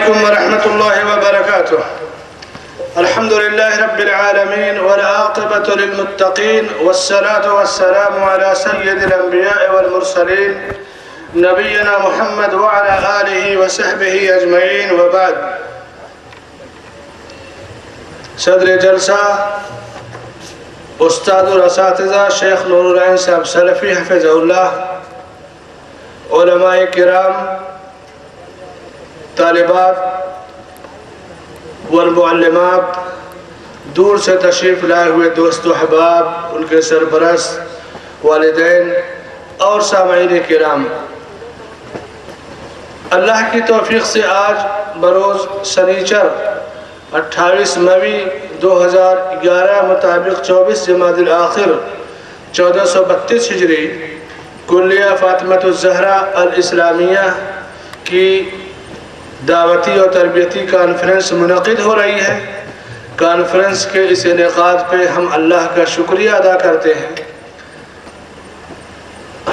ورحمة الله وبركاته. الحمد لله رب العالمين والعاقبة للمتقين والصلاة والسلام على سيد الأنبياء والمرسلين نبينا محمد وعلى آله وصحبه أجمعين وبعد. صدر جلسہ استاد الاساتذہ شیخ نور العین صاحب سلفی حفظ اللہ، علماء کرام، طالبات والمعلمات، دور سے تشریف لائے ہوئے دوست و احباب، ان کے سرپرست، والدین اور سامعین کرام، اللہ کی توفیق سے آج بروز سنیچر 28 مئی 2011 مطابق 24 جمادی الاخر 1432 ہجری کلیہ فاطمۃ الزہرا الاسلامیہ کی دعوتی اور تربیتی کانفرنس منعقد ہو رہی ہے۔ کانفرنس کے اس انعقاد پہ ہم اللہ کا شکریہ ادا کرتے ہیں۔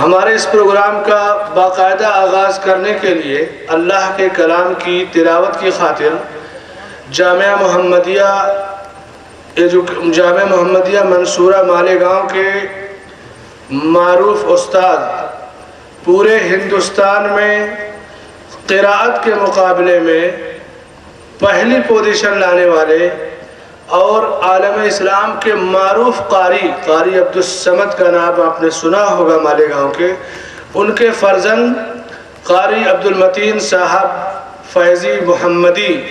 ہمارے اس پروگرام کا باقاعدہ آغاز کرنے کے لیے اللہ کے کلام کی تلاوت کی خاطر جامعہ محمدیہ منصورہ مالیگاؤں کے معروف استاد، پورے ہندوستان میں قراءت کے مقابلے میں پہلی پوزیشن لانے والے اور عالم اسلام کے معروف قاری عبدالصمد کا نام آپ نے سنا ہوگا مالیگاؤں کے، ان کے فرزند قاری عبدالمتین صاحب فیضی محمدی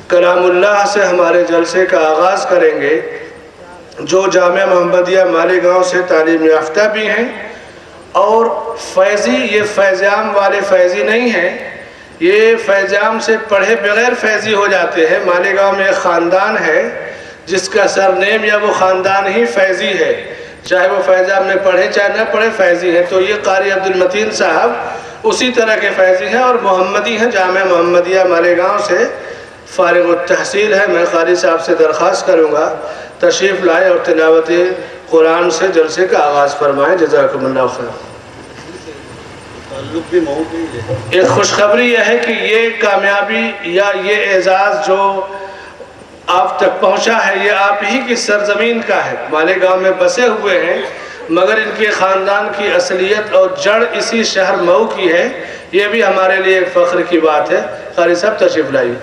کلام اللہ سے ہمارے جلسے کا آغاز کریں گے، جو جامعہ محمدیہ مالیگاؤں سے تعلیم یافتہ بھی ہیں اور فیضی، یہ فیضیام والے فیضی نہیں ہیں، یہ فیضیام سے پڑھے بغیر فیضی ہو جاتے ہیں۔ مالیگاؤں میں ایک خاندان ہے جس کا سر نیم یا وہ خاندان ہی فیضی ہے، چاہے وہ فیضیام میں پڑھے چاہے نہ پڑھے فیضی ہیں۔ تو یہ قاری عبدالمتین صاحب اسی طرح کے فیضی ہیں اور محمدی ہیں، جامعہ محمدیہ مالیگاؤں سے فارغ التحصیل ہے۔ میں قاری صاحب سے درخواست کروں گا تشریف لائے اور تلاوت قرآن سے جلسے کا آغاز فرمائیں۔ جزاکم اللہ خیر۔ ایک خوشخبری یہ ہے کہ یہ کامیابی یا یہ اعزاز جو آپ تک پہنچا ہے یہ آپ ہی کی سرزمین کا ہے۔ مالیگاؤں میں بسے ہوئے ہیں مگر ان کے خاندان کی اصلیت اور جڑ اسی شہر مئو کی ہے، یہ بھی ہمارے لیے ایک فخر کی بات ہے۔ قاری صاحب تشریف لائیے۔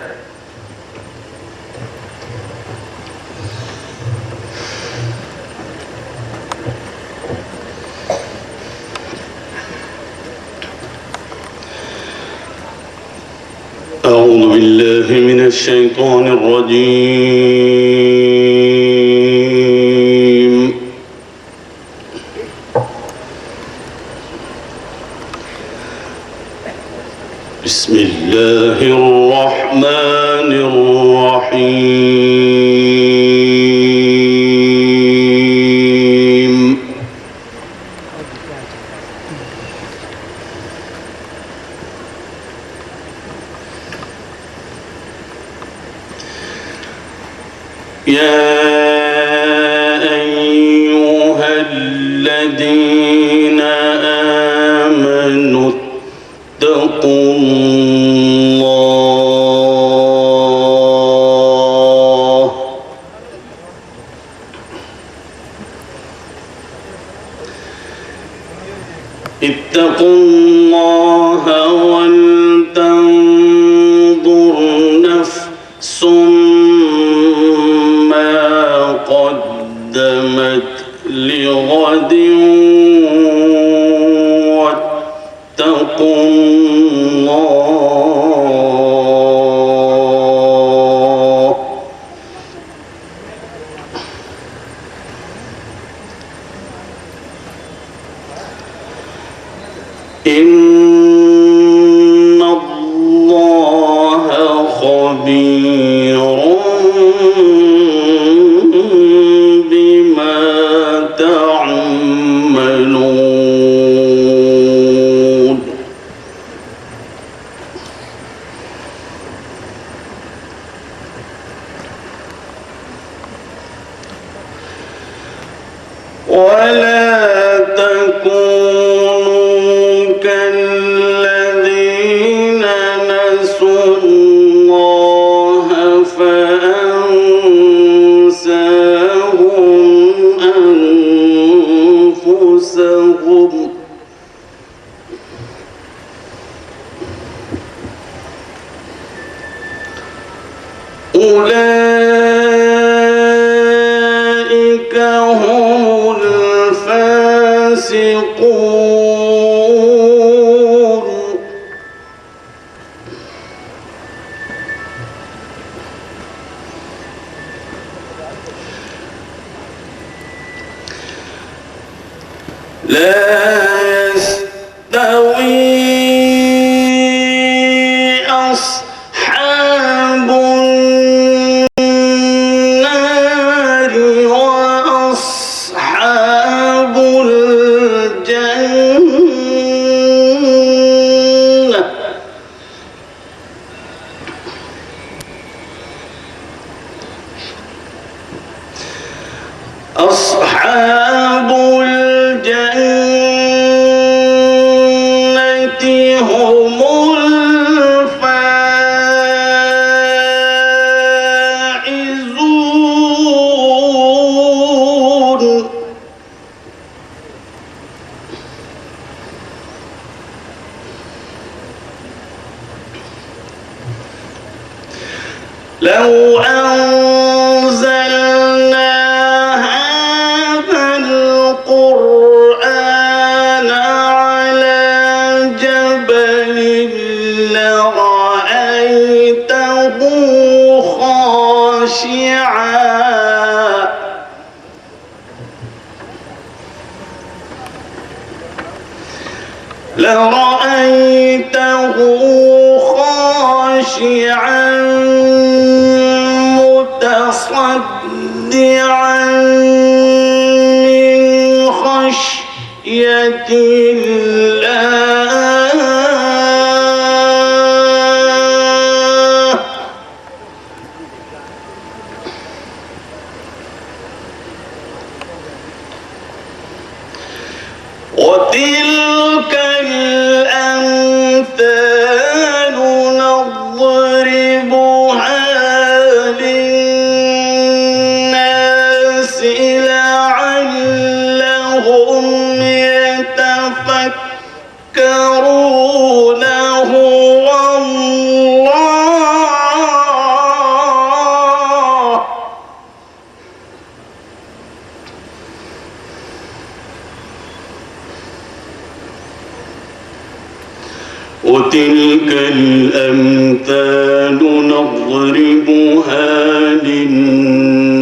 أعوذ بالله من الشيطان الرجيم. بسم الله الرحمن الرحيم. يا أيها الذين آمنوا اتقوا الله ولتنظر نفس قدمت لغد واتقوا الله إن الله خبير أولئك هم الفاسقون. لا يستوي أصحاب النار وأصحاب الجنة. أصحاب الجنة هم الفائزون. لو أنزلنا هذا القرآن على جبل لرأيته خاشعا متصدعا من خشية الله. وتلك الأمثال نضربها للناس لعلهم يتفكرون. هو الله. وتلك الأمثال نضربها للناس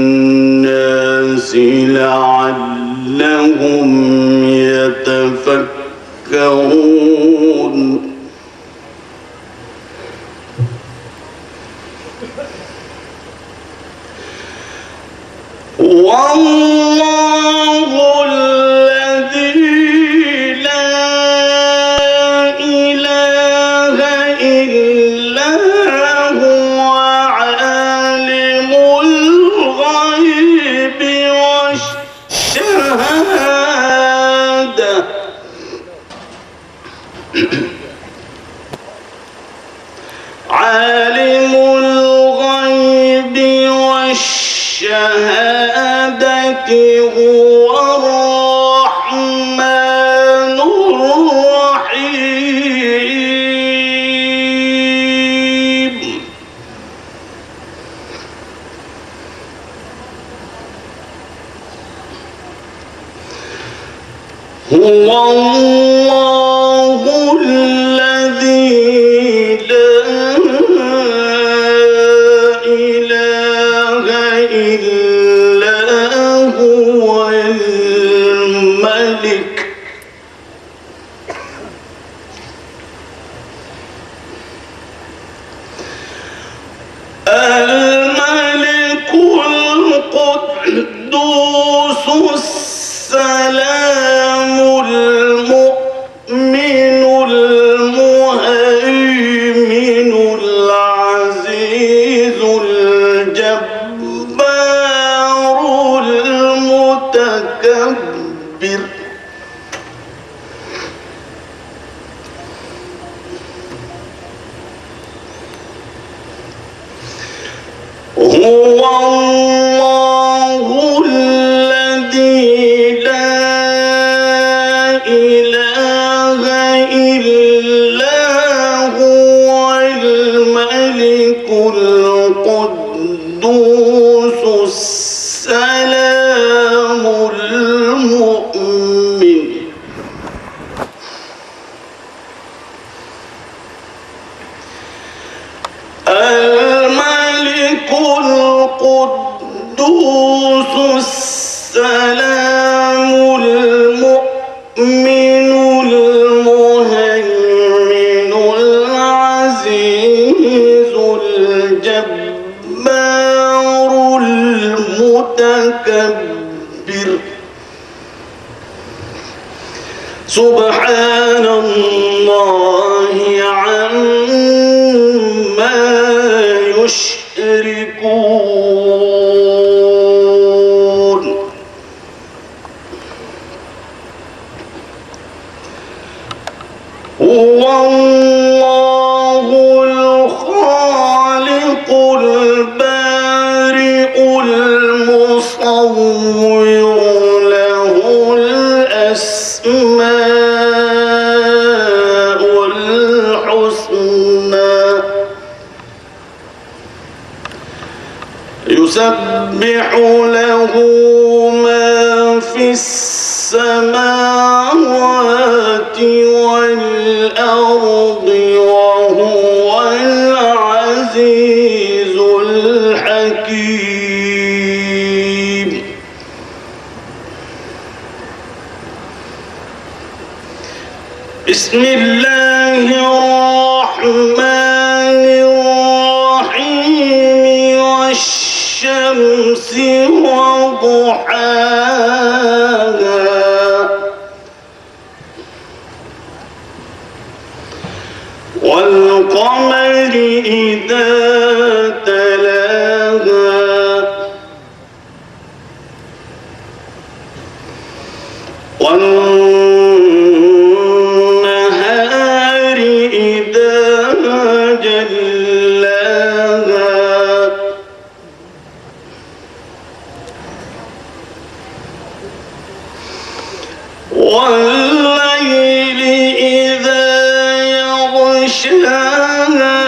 لعلهم يتفكرون. والله الذي لا إله إلا هو عالم الغيب والشهادة. عالم الغيب والشهادة هو الرحمن الرحيم. هو الله الذي لا إله إلا هو الملك. الملك القدوس السلام المؤمن المهيمن العزيز الجبار المتكبر. هو الله الذي لا إله إلا هو الملك القدوس السلام المؤمن المهيمن العزيز الجبار المتكبر سبحان الله عما يشركون هو الله الخالق البارئ المصور له الأسماء الحسنى يسبح له ما في السماوات والأرض وهو العزيز الحكيم بسم الله الرحمن الرحيم والشمس وضحاها والقمر إذا تلاها والنهار إذا جلاها والليل إذا يغشاها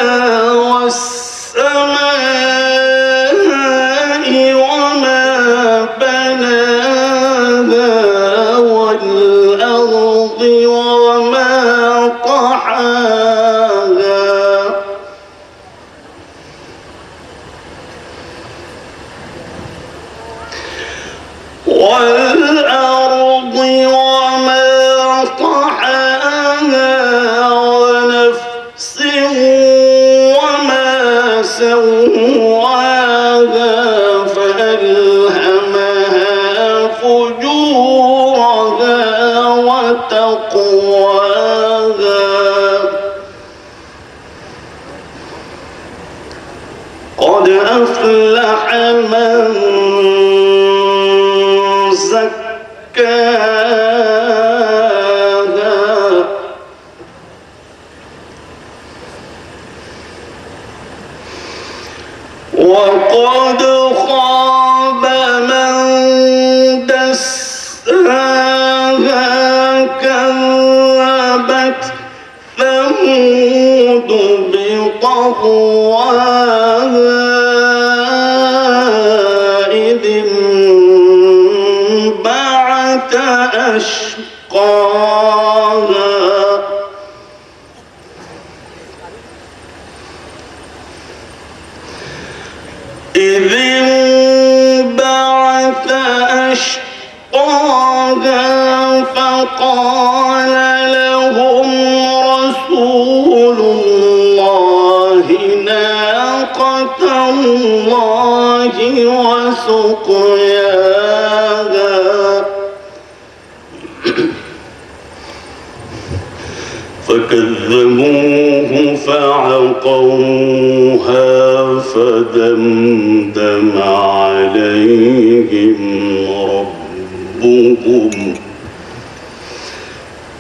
والسماء وما بناها والأرض وما طحاها والأرض وما طحاها ونفس وما سواها فألهمها فجورها وتقواها قد أفلح من زكاها وقد خاب من دساها كذبت ثمود بطغواها إذ انبعث أشقاها إذ انبعث أشقاها فقال لهم رسول الله ناقة الله وسقياها فكذبوه فعقروها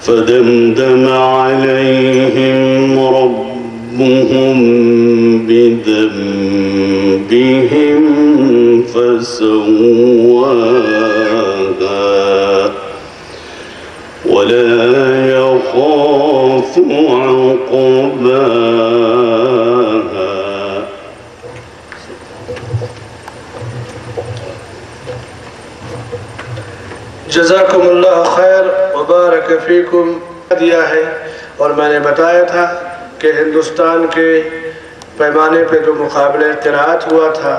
فدمدم عليهم ربهم بذنبهم فسواها ولا يخاف عقباها جزاکم اللہ خیر وبارک فیکم دیا ہے. اور میں نے بتایا تھا کہ ہندوستان کے پیمانے پہ جو مقابلہ قرأت ہوا تھا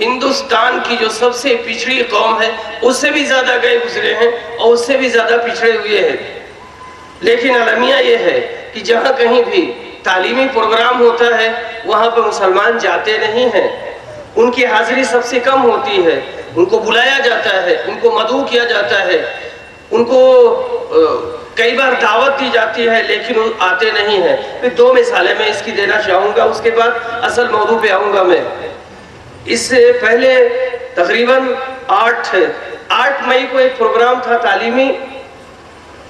ہندوستان کی جو سب سے پچھڑی قوم ہے اس سے بھی زیادہ گئے گزرے ہیں اور اس سے بھی زیادہ پچھڑے ہوئے ہیں. لیکن المیہ یہ ہے کہ جہاں کہیں بھی تعلیمی پروگرام ہوتا ہے وہاں پہ مسلمان جاتے نہیں ہیں. ان کی حاضری سب سے کم ہوتی ہے. ان کو بلایا جاتا ہے, ان کو مدعو کیا جاتا ہے, ان کو کئی بار دعوت دی جاتی ہے, لیکن وہ آتے نہیں ہیں. پھر 2 مثالیں میں اس کی دینا چاہوں گا, اس کے بعد اصل موضوع پہ آؤں گا. میں اس سے پہلے تقریباً 8 مئی کو ایک پروگرام تھا تعلیمی,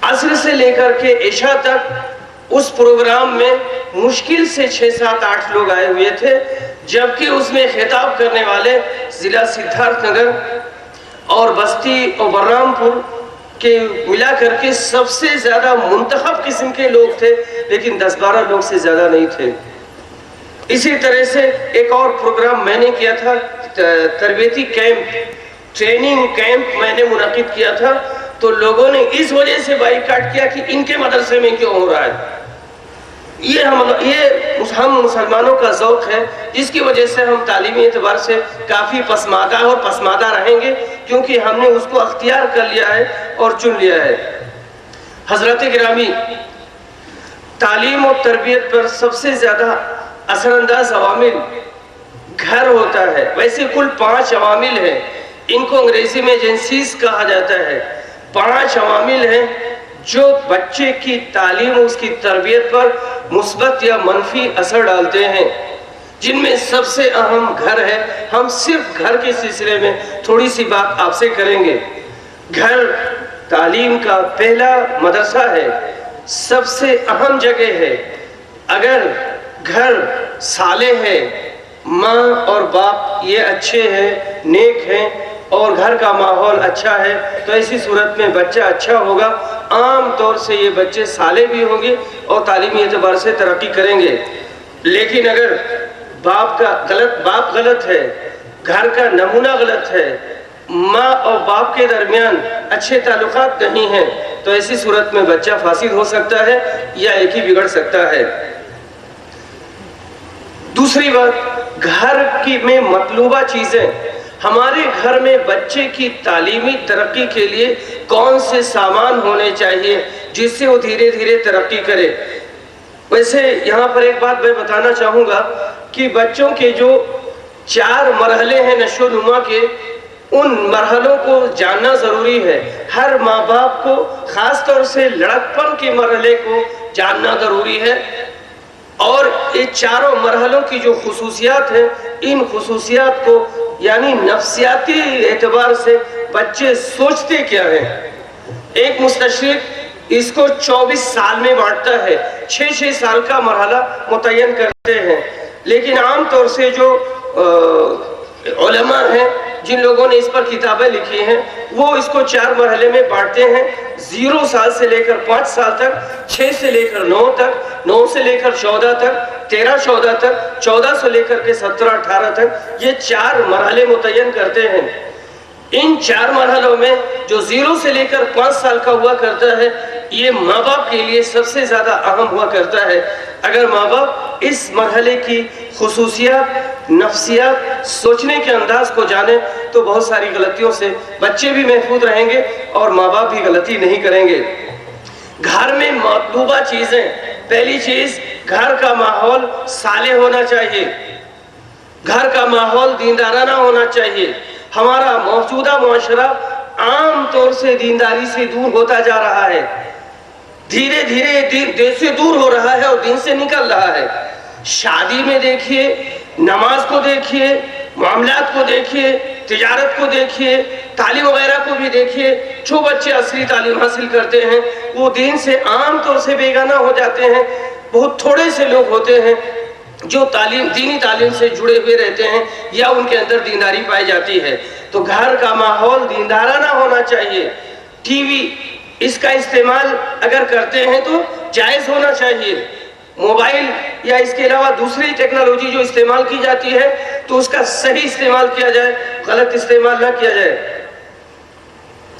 عصر سے لے کر کے عشاء تک. اس پروگرام میں مشکل سے 6-7-8 لوگ آئے ہوئے تھے, جبکہ اس میں خطاب کرنے والے ضلع سدھارتھ نگر اور بستی اور برام پور کے ملا کر کے سب سے زیادہ منتخب قسم کے لوگ تھے, لیکن 10-12 لوگ سے زیادہ نہیں تھے. اسی طرح سے ایک اور پروگرام میں نے کیا تھا, تربیتی کیمپ, ٹریننگ کیمپ میں نے منعقد کیا تھا. تو لوگوں نے اس وجہ سے بائیکاٹ کیا کہ ان کے مدرسے میں کیوں ہو رہا ہے. یہ ہم مسلمانوں کا ذوق ہے, جس کی وجہ سے ہم تعلیمی اعتبار سے کافی پسماندہ اور پسماندہ رہیں گے, کیونکہ ہم نے اس کو اختیار کر لیا ہے اور چن لیا ہے. حضرات گرامی, تعلیم اور تربیت پر سب سے زیادہ اثر انداز عوامل گھر ہوتا ہے. ویسے کل 5 عوامل ہیں, ان کو انگریزی میں ایجنسیز کہا جاتا ہے. 5 عوامل ہیں جو بچے کی تعلیم اور اس کی تربیت پر مثبت یا منفی اثر ڈالتے ہیں, جن میں سب سے اہم گھر ہے. ہم صرف گھر کے سلسلے میں تھوڑی سی بات آپ سے کریں گے. گھر تعلیم کا پہلا مدرسہ ہے, سب سے اہم جگہ ہے. اگر گھر صالح ہے, ماں اور باپ یہ اچھے ہیں, نیک ہیں, اور گھر کا ماحول اچھا ہے, تو ایسی صورت میں بچہ اچھا ہوگا. عام طور سے یہ بچے صالح بھی ہوں گے اور تعلیمی اعتبار سے ترقی کریں گے. لیکن اگر باپ غلط ہے, گھر کا نمونہ غلط ہے, ماں اور باپ کے درمیان اچھے تعلقات نہیں ہیں, تو ایسی صورت میں بچہ فاسد ہو سکتا ہے یا ایک ہی بگڑ سکتا ہے. دوسری بات, گھر کی میں مطلوبہ چیزیں. ہمارے گھر میں بچے کی تعلیمی ترقی کے لیے کون سے سامان ہونے چاہیے جس سے وہ دھیرے دھیرے ترقی کرے. ویسے یہاں پر ایک بات میں بتانا چاہوں گا کہ بچوں کے جو 4 مرحلے ہیں نشو و نما کے, ان مرحلوں کو جاننا ضروری ہے. ہر ماں باپ کو خاص طور سے لڑکپن کے مرحلے کو جاننا ضروری ہے. اور یہ 4 مرحلوں کی جو خصوصیات ہیں, ان خصوصیات کو یعنی نفسیاتی اعتبار سے بچے سوچتے کیا ہیں. ایک مستشرق اس کو 24 سال میں بانٹتا ہے, 6 سال کا مرحلہ متعین کرتے ہیں. لیکن عام طور سے جو علماء ہیں, جن لوگوں نے اس پر کتابیں لکھی ہیں, وہ اس کو 4 مرحلے میں بانٹتے ہیں. 0 سال سے لے کر 5 سال تک, 6 سے لے کر 9 تک, 9 سے لے کر 14 تک, 13-14 تک, 14 سے لے کر کے 17-18 تک, یہ 4 مرحلے متعین کرتے ہیں. ان 4 مرحلوں میں جو 0 سے لے کر 5 سال کا ہوا کرتا ہے, یہ ماں باپ کے لیے سب سے زیادہ اہم ہوا کرتا ہے. اگر ماں باپ اس مرحلے کی خصوصیات, نفسیات, سوچنے کے انداز کو جانے تو بہت ساری غلطیوں سے بچے بھی محفوظ رہیں گے اور ماں باپ بھی غلطی نہیں کریں گے. گھر میں مطلوبہ چیزیں. پہلی چیز, گھر کا ماحول صالح ہونا چاہیے, گھر کا ماحول دیندارانہ ہونا چاہیے. ہمارا موجودہ معاشرہ عام طور سے دینداری سے دور ہوتا جا رہا ہے, دھیرے دھیرے دین سے دور ہو رہا ہے اور دین سے نکل رہا ہے. شادی میں دیکھیے, نماز کو دیکھیے, معاملات کو دیکھیے, تجارت کو دیکھیے, تعلیم وغیرہ کو بھی دیکھیے. جو بچے اصلی تعلیم حاصل کرتے ہیں وہ دین سے عام طور سے بیگانہ ہو جاتے ہیں. بہت تھوڑے سے لوگ ہوتے ہیں جو دینی تعلیم سے جڑے ہوئے رہتے ہیں یا ان کے اندر دینداری پائی جاتی ہے. تو گھر کا ماحول دیندارانہ ہونا چاہیے. ٹی وی اس کا استعمال اگر کرتے ہیں تو جائز ہونا چاہیے. موبائل یا اس کے علاوہ دوسری ٹیکنالوجی جو استعمال کی جاتی ہے تو اس کا صحیح استعمال کیا جائے, غلط استعمال نہ کیا جائے.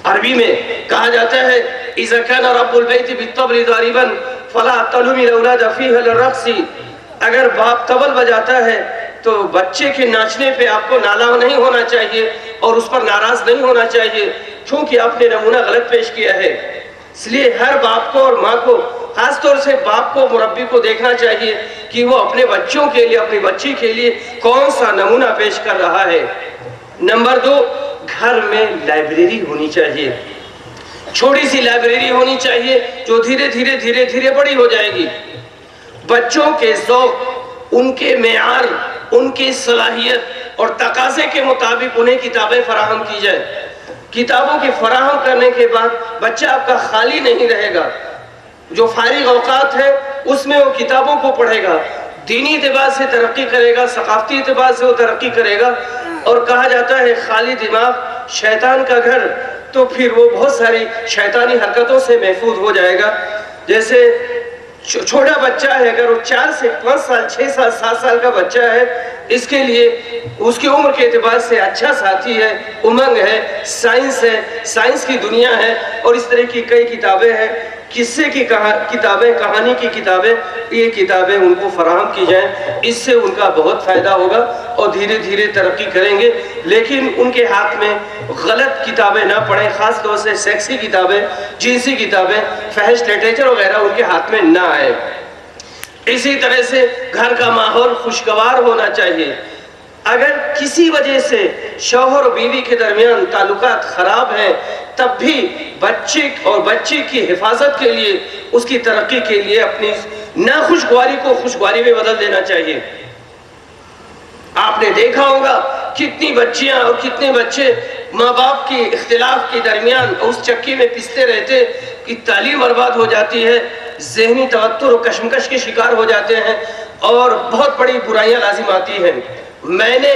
عربی میں کہا جاتا ہے اذا كان رب البيت بالطبل ضاربا فلا تلوم الاولاد فيها للرقص. اگر باپ طبل بجاتا ہے تو بچے کے ناچنے پہ آپ کو نالا نہیں ہونا چاہیے اور اس پر ناراض نہیں ہونا چاہیے، کیونکہ آپ نے نمونہ غلط پیش کیا ہے۔ اس لیے ہر باپ کو اور ماں کو، خاص طور سے باپ کو، مربی کو دیکھنا چاہیے کہ وہ اپنے بچوں کے لیے، اپنی بچی کے لیے کون سا نمونہ پیش کر رہا ہے۔ نمبر 2، گھر میں لائبریری ہونی چاہیے، چھوٹی سی لائبریری ہونی چاہیے جو دھیرے دھیرے بڑی ہو جائے گی۔ بچوں کے ذوق، ان کے معیار، ان کی صلاحیت اور تقاضے کے مطابق انہیں کتابیں فراہم کی جائیں۔ کتابوں کی فراہم کرنے کے بعد بچہ آپ کا خالی نہیں رہے گا، جو فارغ اوقات ہے اس میں وہ کتابوں کو پڑھے گا، دینی اعتبار سے ترقی کرے گا، ثقافتی اعتبار سے وہ ترقی کرے گا۔ اور کہا جاتا ہے خالی دماغ شیطان کا گھر، تو پھر وہ بہت ساری شیطانی حرکتوں سے محفوظ ہو جائے گا۔ جیسے چھوٹا بچہ ہے، اگر وہ 4 سے 5 سال، 6 سال، 7 سال کا بچہ ہے، اس کے لیے اس کی عمر کے اعتبار سے اچھا ساتھی ہے، امنگ ہے، سائنس ہے، سائنس کی دنیا ہے، اور اس طرح کی کئی کتابیں ہیں، قصے کی کتابیں، کہانی کی کتابیں، یہ کتابیں ان کو فراہم کی جائیں۔ اس سے ان کا بہت فائدہ ہوگا اور دھیرے دھیرے ترقی کریں گے۔ لیکن ان کے ہاتھ میں غلط کتابیں نہ پڑیں، خاص طور سے سیکسی کتابیں، جنسی کتابیں، فحش لٹریچر وغیرہ ان کے ہاتھ میں نہ آئے۔ اسی طرح سے گھر کا ماحول خوشگوار ہونا چاہیے۔ اگر کسی وجہ سے شوہر اور بیوی کے درمیان تعلقات خراب ہیں، تب بھی بچے اور بچی کی حفاظت کے لیے، اس کی ترقی کے لیے اپنی ناخوشگواری کو خوشگواری میں بدل دینا چاہیے۔ آپ نے دیکھا ہوگا کتنی بچیاں اور کتنے بچے ماں باپ کی اختلاف کے درمیان اس چکی میں پستے رہتے کہ تعلیم برباد ہو جاتی ہے، ذہنی توتر و کشمکش کے شکار ہو جاتے ہیں اور بہت بڑی برائیاں لازم آتی ہیں۔ میں نے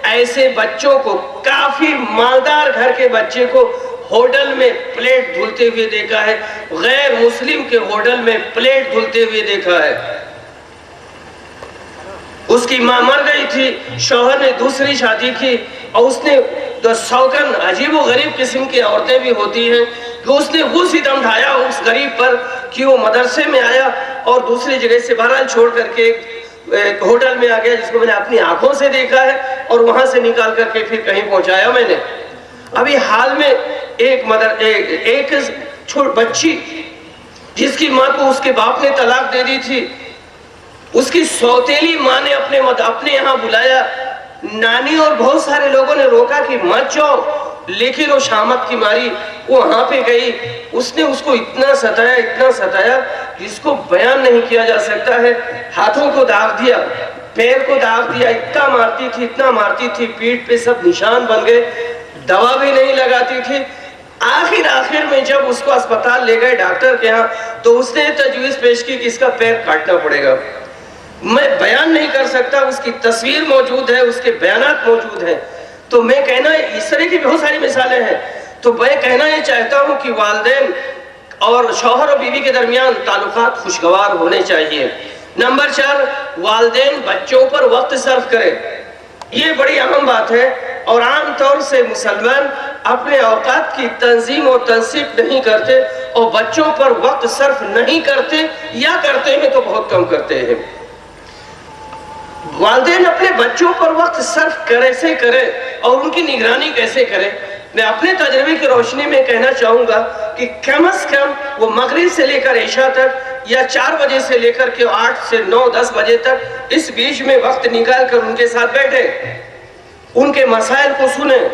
ایسے بچوں کو، کافی مالدار گھر کے بچے کو ہوٹل میں پلیٹ دھلتے ہوئے دیکھا ہے، غیر مسلم کے ہوٹل میں پلیٹ دھلتے ہوئے دیکھا ہے۔ اس کی ماں مر گئی تھی، شوہر نے دوسری شادی کی، اور اس نے سوکن، عجیب و غریب قسم کی عورتیں بھی ہوتی ہیں کہ اس نے وہ ستم ڈھایا اس غریب پر کہ وہ مدرسے میں آیا اور دوسری جگہ سے بہرحال چھوڑ کر کے ایک ہوٹل میں آ گیا، جس کو میں نے اپنی آنکھوں سے دیکھا ہے، اور وہاں سے نکال کر کے پھر کہیں پہنچایا میں نے۔ ابھی حال میں ایک بچی جس کی ماں کو اس کے باپ نے طلاق دے دی تھی، اس کی سوتیلی ماں نے اپنے یہاں بلایا، نانی اور بہت سارے لوگوں نے روکا کہ مت جاؤ، لیکن وہ شامت کی ماری وہ وہاں پہ گئی۔ اس نے اس کو اتنا ستایا جس کو بیان نہیں کیا جا سکتا ہے۔ ہاتھوں کو داغ دیا، پیر کو داغ دیا، اتنا مارتی تھی، پیٹھ پہ سب نشان بن گئے، دوا بھی نہیں لگاتی تھی۔ آخر میں جب اس کو اسپتال لے گئے ڈاکٹر کے ہاں، تو اس نے تجویز پیش کی کہ اس کا پیر کاٹنا پڑے گا۔ میں بیان نہیں کر سکتا، اس کی تصویر موجود ہے، اس کے بیانات موجود ہیں۔ تو میں کہنا، اس طرح کی بہت ساری مثالیں ہیں، تو میں کہنا یہ چاہتا ہوں کہ والدین اور شوہر اور بیوی کے درمیان تعلقات خوشگوار ہونے چاہیے۔ نمبر 4، والدین بچوں پر وقت صرف کریں۔ یہ بڑی اہم بات ہے، اور عام طور سے مسلمان اپنے اوقات کی تنظیم اور تنسیق نہیں کرتے اور بچوں پر وقت صرف نہیں کرتے، یا کرتے ہیں تو بہت کم کرتے ہیں۔ والدین اپنے بچوں پر وقت صرف کیسے کریں اور ان کی نگرانی کیسے کریں؟ میں اپنے تجربے کی روشنی میں کہنا چاہوں گا کہ کم از کم وہ مغرب سے لے کر عشاء تک، یا 4 بجے سے لے کر کے 8 سے 9 10 بجے تک، اس بیچ میں وقت نکال کر ان کے ساتھ بیٹھیں، ان کے مسائل کو سنیں،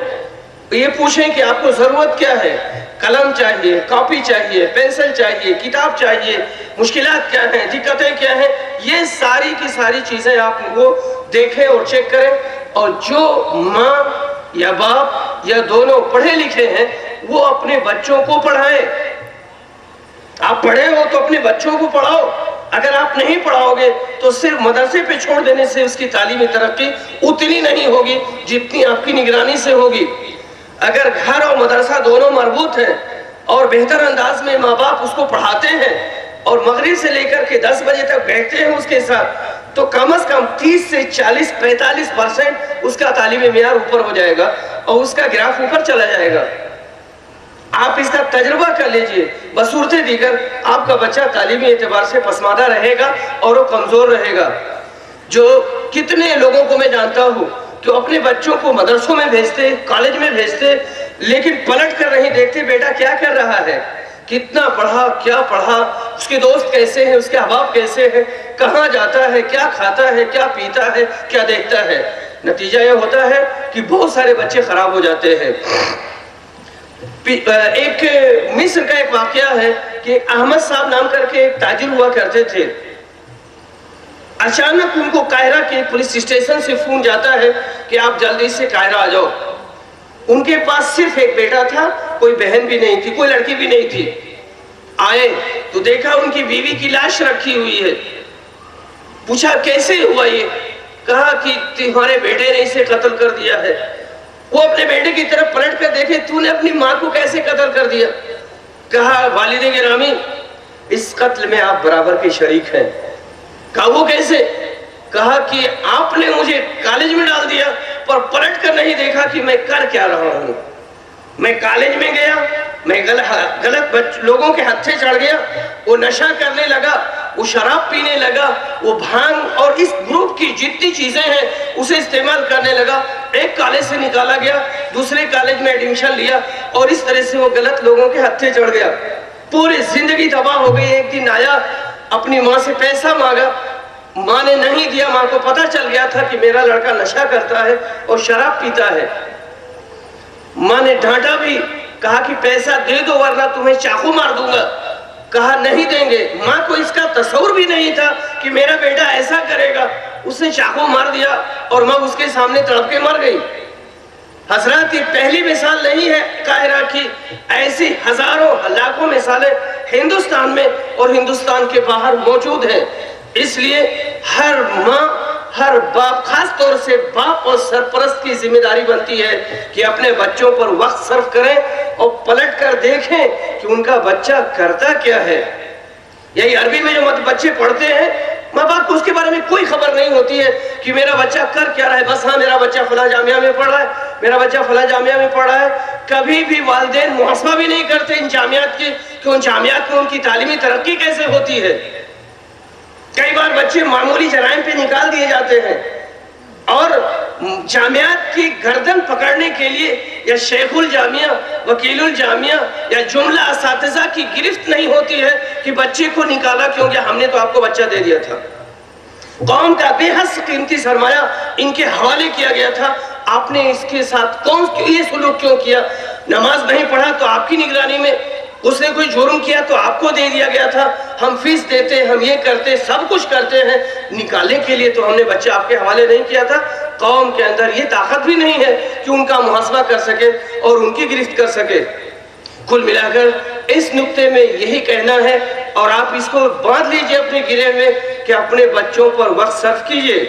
یہ پوچھیں کہ آپ کو ضرورت کیا ہے، قلم چاہیے، کاپی چاہیے، پینسل چاہیے، کتاب چاہیے، مشکلات کیا ہیں، دقتیں کیا ہیں، یہ ساری کی ساری چیزیں آپ وہ دیکھیں اور چیک کریں۔ اور جو ماں یا باپ یا دونوں پڑھے لکھے ہیں، وہ اپنے بچوں کو پڑھائیں۔ آپ پڑھے ہو تو اپنے بچوں کو پڑھاؤ، اگر آپ نہیں پڑھاؤ گے تو صرف مدرسے پہ چھوڑ دینے سے اس کی تعلیمی ترقی اتنی نہیں ہوگی جتنی آپ کی نگرانی سے ہوگی۔ اگر گھر اور مدرسہ دونوں مربوط ہیں اور بہتر انداز میں ماں باپ اس کو پڑھاتے ہیں اور مغرب سے لے کر کے 10 بجے تک بیٹھتے ہیں اس کے ساتھ، تو کم از کم 30 سے 40-45% اس کا تعلیمی معیار اوپر ہو جائے گا اور اس کا گراف اوپر چلا جائے گا۔ آپ اس کا تجربہ کر لیجئے، بصورت دیگر آپ کا بچہ تعلیمی اعتبار سے پسماندہ رہے گا اور وہ کمزور رہے گا۔ جو کتنے لوگوں کو میں جانتا ہوں کہ اپنے بچوں کو مدرسوں میں بھیجتے، کالج میں بھیجتے، لیکن پلٹ کر نہیں دیکھتے بیٹا کیا کر رہا ہے، کتنا پڑھا، کیا پڑھا، اس کے دوست کیسے ہیں، اس کے احباب کیسے ہیں، کہاں جاتا ہے، کیا کھاتا ہے، کیا پیتا ہے، کیا دیکھتا ہے۔ نتیجہ یہ ہوتا ہے کہ بہت سارے بچے خراب ہو جاتے ہیں۔ ایک مصر کا ایک واقعہ ہے کہ احمد صاحب نام کر کے ایک تاجر ہوا کرتے تھے۔ اچانک ان کو قاہرہ کے پولیس اسٹیشن سے فون جاتا ہے کہ آپ جلدی سے قاہرہ آ جاؤ۔ ان کے پاس صرف ایک بیٹا تھا، کوئی بہن بھی نہیں تھی، کوئی لڑکی بھی نہیں تھی۔ آئے تو دیکھا ان کی بیوی کی لاش رکھی ہوئی ہے۔ پوچھا کیسے ہوا یہ؟ کہا کہ تمہارے بیٹے نے اسے قتل کر دیا ہے۔ وہ اپنے بیٹے کی طرف پلٹ کر دیکھے، تو نے اپنی ماں کو کیسے قتل کر دیا؟ کہا والد گرامی اس قتل میں آپ برابر کے شریک ہیں۔ کہا وہ کیسے؟ کہا کہ آپ نے مجھے کالج میں ڈال دیا پر پلٹ کر نہیں دیکھا کہ میں کر کیا رہا ہوں۔ میں کالج میں گیا، میں غلط لوگوں کے ہتھے چڑھ گیا، وہ نشہ کرنے لگا، وہ شراب پینے لگا، وہ بھانگ اور اس گروپ کی جتنی چیزیں ہیں اسے استعمال کرنے لگا۔ ایک کالج سے نکالا گیا، دوسرے کالج میں ایڈمیشن لیا اور اس طرح سے وہ غلط لوگوں کے ہتھے چڑھ گیا۔ پوری زندگی تباہ ہو گئی۔ ایک دن آیا، اپنی ماں سے پیسہ مانگا، ماں نے نہیں دیا۔ ماں کو پتہ چل گیا تھا کہ میرا لڑکا نشہ کرتا ہے اور شراب پیتا ہے۔ ماں نے ڈانٹا بھی، کہا کہ پیسہ دے دو ورنہ تمہیں چاقو مار دوں گا۔ کہا نہیں دیں گے۔ ماں کو اس کا تصور بھی نہیں تھا کہ میرا بیٹا ایسا کرے گا۔ اس نے چاقو مار دیا اور ماں اس کے سامنے تڑپ کے مر گئی۔ حضرات یہ پہلی مثال نہیں ہے قاہرہ کی، ایسی ہزاروں لاکھوں مثالیں ہندوستان میں اور ہندوستان کے باہر موجود ہیں۔ اس لیے ہر ماں، ہر باپ، خاص طور سے باپ اور سرپرست کی ذمہ داری بنتی ہے کہ اپنے بچوں پر وقت صرف کریں اور پلٹ کر دیکھیں کہ ان کا بچہ کرتا کیا ہے۔ یہی عربی میں جو بچے پڑھتے ہیں، ماں باپ کو اس کے بارے میں کوئی خبر نہیں ہوتی ہے کہ میرا بچہ کر کیا رہا ہے۔ بس ہاں میرا بچہ فلاں جامعہ میں پڑھ رہا ہے، میرا بچہ فلاں جامعہ میں پڑھ رہا ہے۔ کبھی بھی والدین محاسبہ بھی نہیں کرتے ان جامعات کی کہ ان جامعات میں ان کی تعلیمی ترقی کیسے ہوتی ہے۔ کئی بار بچے معمولی جرائم پہ نکال دیے جاتے ہیں اور جامعات کی گردن پکڑنے کے لیے یا شیخ الجامعہ، وکیل الجامعہ یا جملہ اساتذہ کی گرفت نہیں ہوتی ہے کہ بچے کو نکالا کیوں گیا، ہم نے تو آپ کو بچہ دے دیا تھا۔ قوم کا بے حد قیمتی سرمایہ ان کے حوالے کیا گیا تھا، آپ نے اس کے ساتھ یہ سلوک کیوں کیا؟ نماز نہیں پڑھا تو آپ کی نگرانی میں، اس نے کوئی جرم کیا تو آپ کو دے دیا گیا تھا، ہم فیس دیتے، ہم یہ کرتے، سب کچھ کرتے ہیں، نکالنے کے لیے تو ہم نے بچہ آپ کے حوالے نہیں کیا تھا۔ قوم کے اندر یہ طاقت بھی نہیں ہے کہ ان کا محاسبہ کر سکے اور ان کی گرفت کر سکے۔ کل ملا کر اس نقطے میں یہی کہنا ہے، اور آپ اس کو باندھ لیجئے اپنے گرے میں کہ اپنے بچوں پر وقت صرف کیجئے۔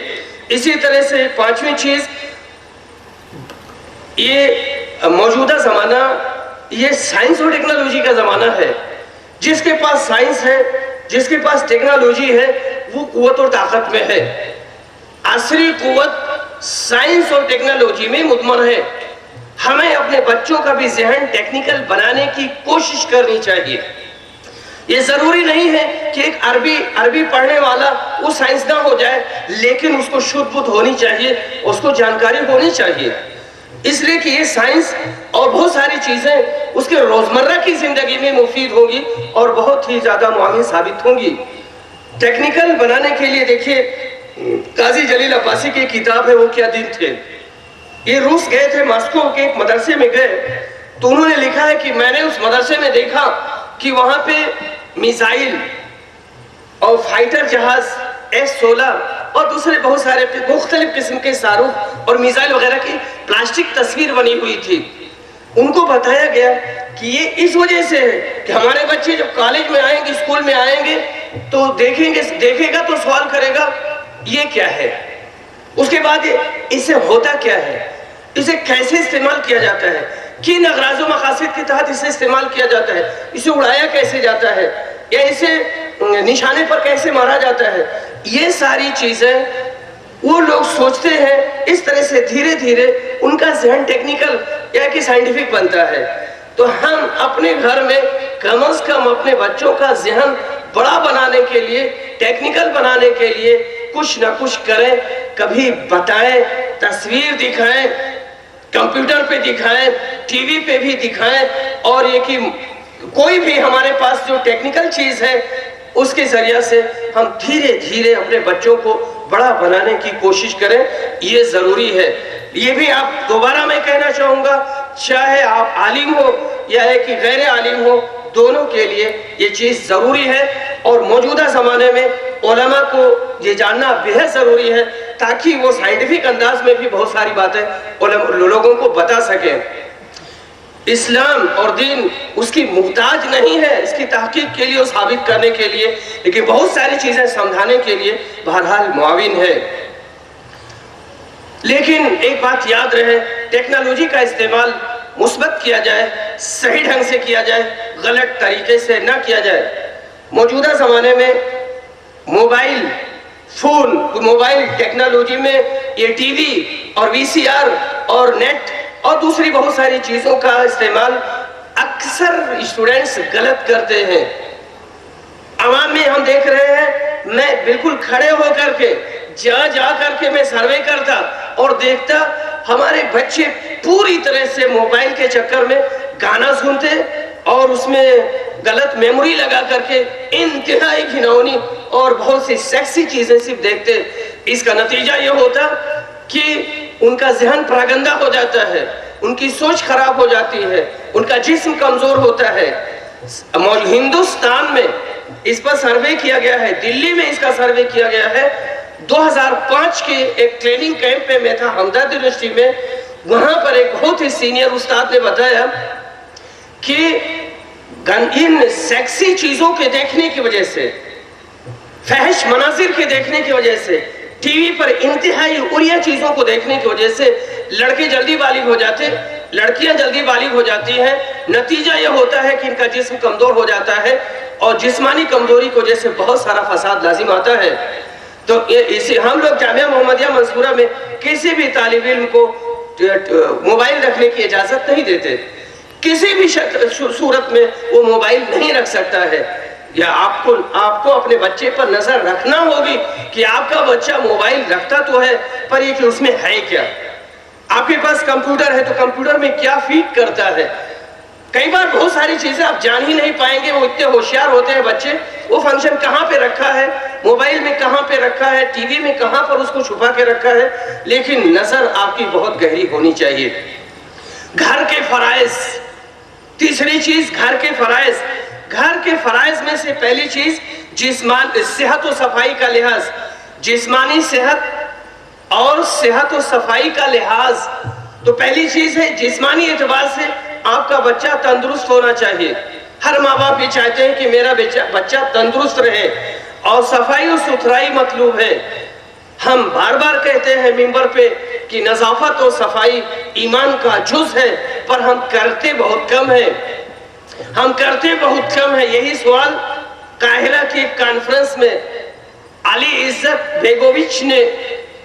اسی طرح سے پانچویں چیز، یہ موجودہ زمانہ یہ سائنس اور ٹیکنالوجی کا زمانہ ہے۔ جس کے پاس سائنس ہے، جس کے پاس ٹیکنالوجی ہے، وہ قوت اور طاقت میں ہے۔ عصری قوت سائنس اور ٹیکنالوجی میں مضمر ہے۔ ہمیں اپنے بچوں کا بھی ذہن ٹیکنیکل بنانے کی کوشش کرنی چاہیے۔ یہ ضروری نہیں ہے کہ ایک عربی پڑھنے والا وہ سائنسداں ہو جائے، لیکن اس کو شدھ بدھ ہونی چاہیے، اس کو جانکاری ہونی چاہیے، اس لیے کہ یہ سائنس اور بہت ساری چیزیں اس کے روزمرہ کی زندگی میں مفید ہوں گی اور بہت ہی زیادہ معاون ثابت ہوں گی۔ ٹیکنیکل بنانے کے لیے دیکھیے، قاضی جلیل عباسی کی کتاب ہے وہ کیا دن تھے۔ یہ روس گئے تھے، ماسکو کے ایک مدرسے میں گئے تو انہوں نے لکھا ہے کہ میں نے اس مدرسے میں دیکھا کہ وہاں پہ میزائل اور فائٹر جہاز S-16 اور دوسرے بہت سارے مختلف قسم کے صاروخ اور میزائل وغیرہ کی پلاسٹک تصویر بنی ہوئی تھی۔ ان کو بتایا گیا کہ یہ اس وجہ سے ہے کہ ہمارے بچے جب کالج میں آئیں گے، اسکول میں آئیں گے تو دیکھے گا تو سوال کرے گا یہ کیا ہے، اس کے بعد اس سے ہوتا کیا ہے، اسے کیسے استعمال کیا جاتا ہے، کن اغراض و مقاصد کے تحت اسے استعمال کیا جاتا ہے، اسے اڑایا کیسے جاتا ہے یا اسے نشانے پر کیسے مارا جاتا ہے۔ یہ ساری چیزیں وہ لوگ سوچتے ہیں، اس طرح سے دھیرے دھیرے ان کا ذہن ٹیکنیکل یا کہ سائنٹیفک بنتا ہے۔ تو ہم اپنے گھر میں کم از کم اپنے بچوں کا ذہن بڑا بنانے کے لیے، ٹیکنیکل بنانے کے لیے کچھ نہ کچھ کریں، کبھی بتائیں، تصویر دکھائیں، کمپیوٹر پہ دکھائیں، ٹی وی پہ بھی دکھائیں، اور یہ کہ کوئی بھی ہمارے پاس جو ٹیکنیکل چیز ہے اس کے ذریعہ سے ہم دھیرے دھیرے اپنے بچوں کو بڑا بنانے کی کوشش کریں، یہ ضروری ہے۔ یہ بھی آپ دوبارہ میں کہنا چاہوں گا، چاہے آپ عالم ہو یا ہے کہ غیر عالم ہو، دونوں کے لیے یہ چیز ضروری ہے، اور موجودہ زمانے میں علماء کو یہ جاننا بہت ضروری ہے تاکہ وہ سائنٹیفک انداز میں بھی بہت ساری باتیں لوگوں کو بتا سکیں۔ اسلام اور دین اس کی محتاج نہیں ہے اس کی تحقیق کے لیے اور ثابت کرنے کے لیے، لیکن بہت ساری چیزیں سمجھانے کے لیے بہرحال معاون ہے۔ لیکن ایک بات یاد رہے، ٹیکنالوجی کا استعمال مثبت کیا جائے، صحیح ڈھنگ سے کیا جائے، غلط طریقے سے نہ کیا جائے۔ موجودہ زمانے میں موبائل فون، موبائل ٹیکنالوجی میں یہ ٹی وی اور وی سی آر اور نیٹ اور دوسری بہت ساری چیزوں کا استعمال اکثر اسٹوڈنٹس غلط کرتے ہیں۔ عوام میں ہم دیکھ رہے ہیں، میں بالکل کھڑے ہو کر کے جا کر کے میں سروے کرتا اور دیکھتا ہمارے بچے پوری طرح سے موبائل کے چکر میں گانا سنتے اور اس میں غلط میموری لگا کر کے انتہائی گھناؤنی اور بہت سی سیکسی چیزیں صرف دیکھتے۔ اس کا نتیجہ یہ ہوتا کہ ان کا ذہن پراگندہ ہو جاتا ہے، ان کی سوچ خراب ہو جاتی ہے، ان کا جسم کمزور ہوتا ہے۔ ہندوستان میں اس پر سروے کیا گیا ہے، دلی میں اس کا سروے کیا گیا ہے۔ 2005 کے ایک ٹریننگ کیمپ پہ میں تھا ہمدرد یونیورسٹی میں، وہاں پر ایک بہت ہی سینئر استاد نے بتایا کہ ان سیکسی چیزوں کے دیکھنے کی وجہ سے، فحش مناظر کے دیکھنے کی وجہ سے، ٹی وی پر انتہائی اڑیا چیزوں کو دیکھنے کی وجہ سے لڑکے جلدی بالغ ہو جاتے، لڑکیاں جلدی بالغ ہو جاتی ہیں۔ نتیجہ یہ ہوتا ہے کہ ان کا جسم کمزور ہو جاتا ہے، اور جسمانی کمزوری کی وجہ سے بہت سارا فساد لازم آتا ہے۔ تو اسے ہم لوگ جامعہ محمدیہ منصورہ میں کسی بھی طالب علم کو موبائل رکھنے کی اجازت نہیں دیتے، کسی بھی صورت میں وہ موبائل نہیں رکھ سکتا ہے۔ یا آپ کو اپنے بچے پر نظر رکھنا ہوگی کہ آپ کا بچہ موبائل رکھتا تو ہے پر یہ کہ اس میں ہے کیا۔ آپ کے پاس کمپیوٹر ہے تو کمپیوٹر میں کیا فیڈ کرتا ہے۔ کئی بار بہت ساری چیزیں آپ جان ہی نہیں پائیں گے، وہ اتنے ہوشیار ہوتے ہیں بچے، وہ فنکشن کہاں پہ رکھا ہے، موبائل میں کہاں پہ رکھا ہے، ٹی وی میں کہاں پر اس کو چھپا کے رکھا ہے، لیکن نظر آپ کی بہت گہری ہونی چاہیے۔ گھر کے فرائض، تیسری چیز گھر کے فرائض۔ گھر کے فرائض میں سے پہلی چیز صحت و صفائی کا لحاظ، جسمانی صحت اور صحت و صفائی کا لحاظ۔ تو پہلی چیز ہے جسمانی اعتبار سے آپ کا بچہ تندرست ہونا چاہیے۔ ہر ماں باپ یہ چاہتے ہیں کہ میرا بچہ تندرست رہے، اور صفائی و ستھرائی مطلوب ہے۔ ہم بار بار کہتے ہیں ممبر پہ کہ نظافت و صفائی ایمان کا جز ہے، پر ہم کرتے بہت کم ہیں، ہم کرتے بہت کم ہیں۔ یہی سوال قاہرہ کی کانفرنس میں علی عزت بیگووچ نے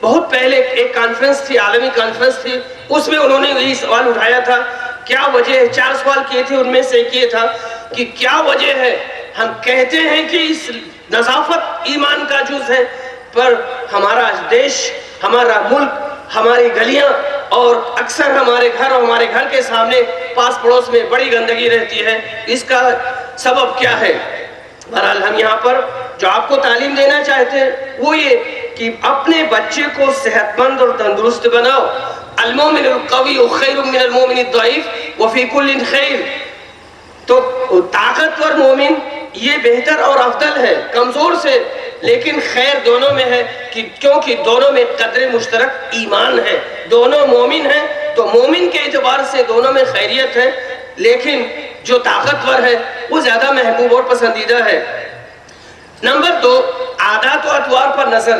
بہت پہلے ایک کانفرنس تھی، عالمی کانفرنس تھی، اس میں انہوں نے یہی سوال اٹھایا تھا۔ کیا وجہ ہے؟ 4 سوال کیے تھے، ان میں سے ایک یہ تھا کہ کیا وجہ ہے ہم کہتے ہیں کہ اس نظافت ایمان کا جز ہے، پر ہمارا دیش، ہمارا ملک، ہماری گلیاں اور اکثر ہمارے گھر اور ہمارے گھر کے سامنے پاس پڑوس میں بڑی گندگی رہتی ہے، اس کا سبب کیا ہے؟ بہرحال ہم یہاں پر جو آپ کو تعلیم دینا چاہتے ہیں وہ یہ کہ اپنے بچے کو صحت مند اور تندرست بناؤ۔ المومن القوی خیر من المومن الضعیف وفی کل خیر۔ تو طاقتور مومن یہ بہتر اور افضل ہے کمزور سے، لیکن خیر دونوں میں ہے، کیونکہ دونوں میں قدر مشترک ایمان ہے، دونوں مومن ہیں تو مومن کے اعتبار سے دونوں میں خیریت ہے، لیکن جو طاقتور ہے وہ زیادہ محبوب اور پسندیدہ ہے۔ نمبر 2، عادات و اطوار پر نظر۔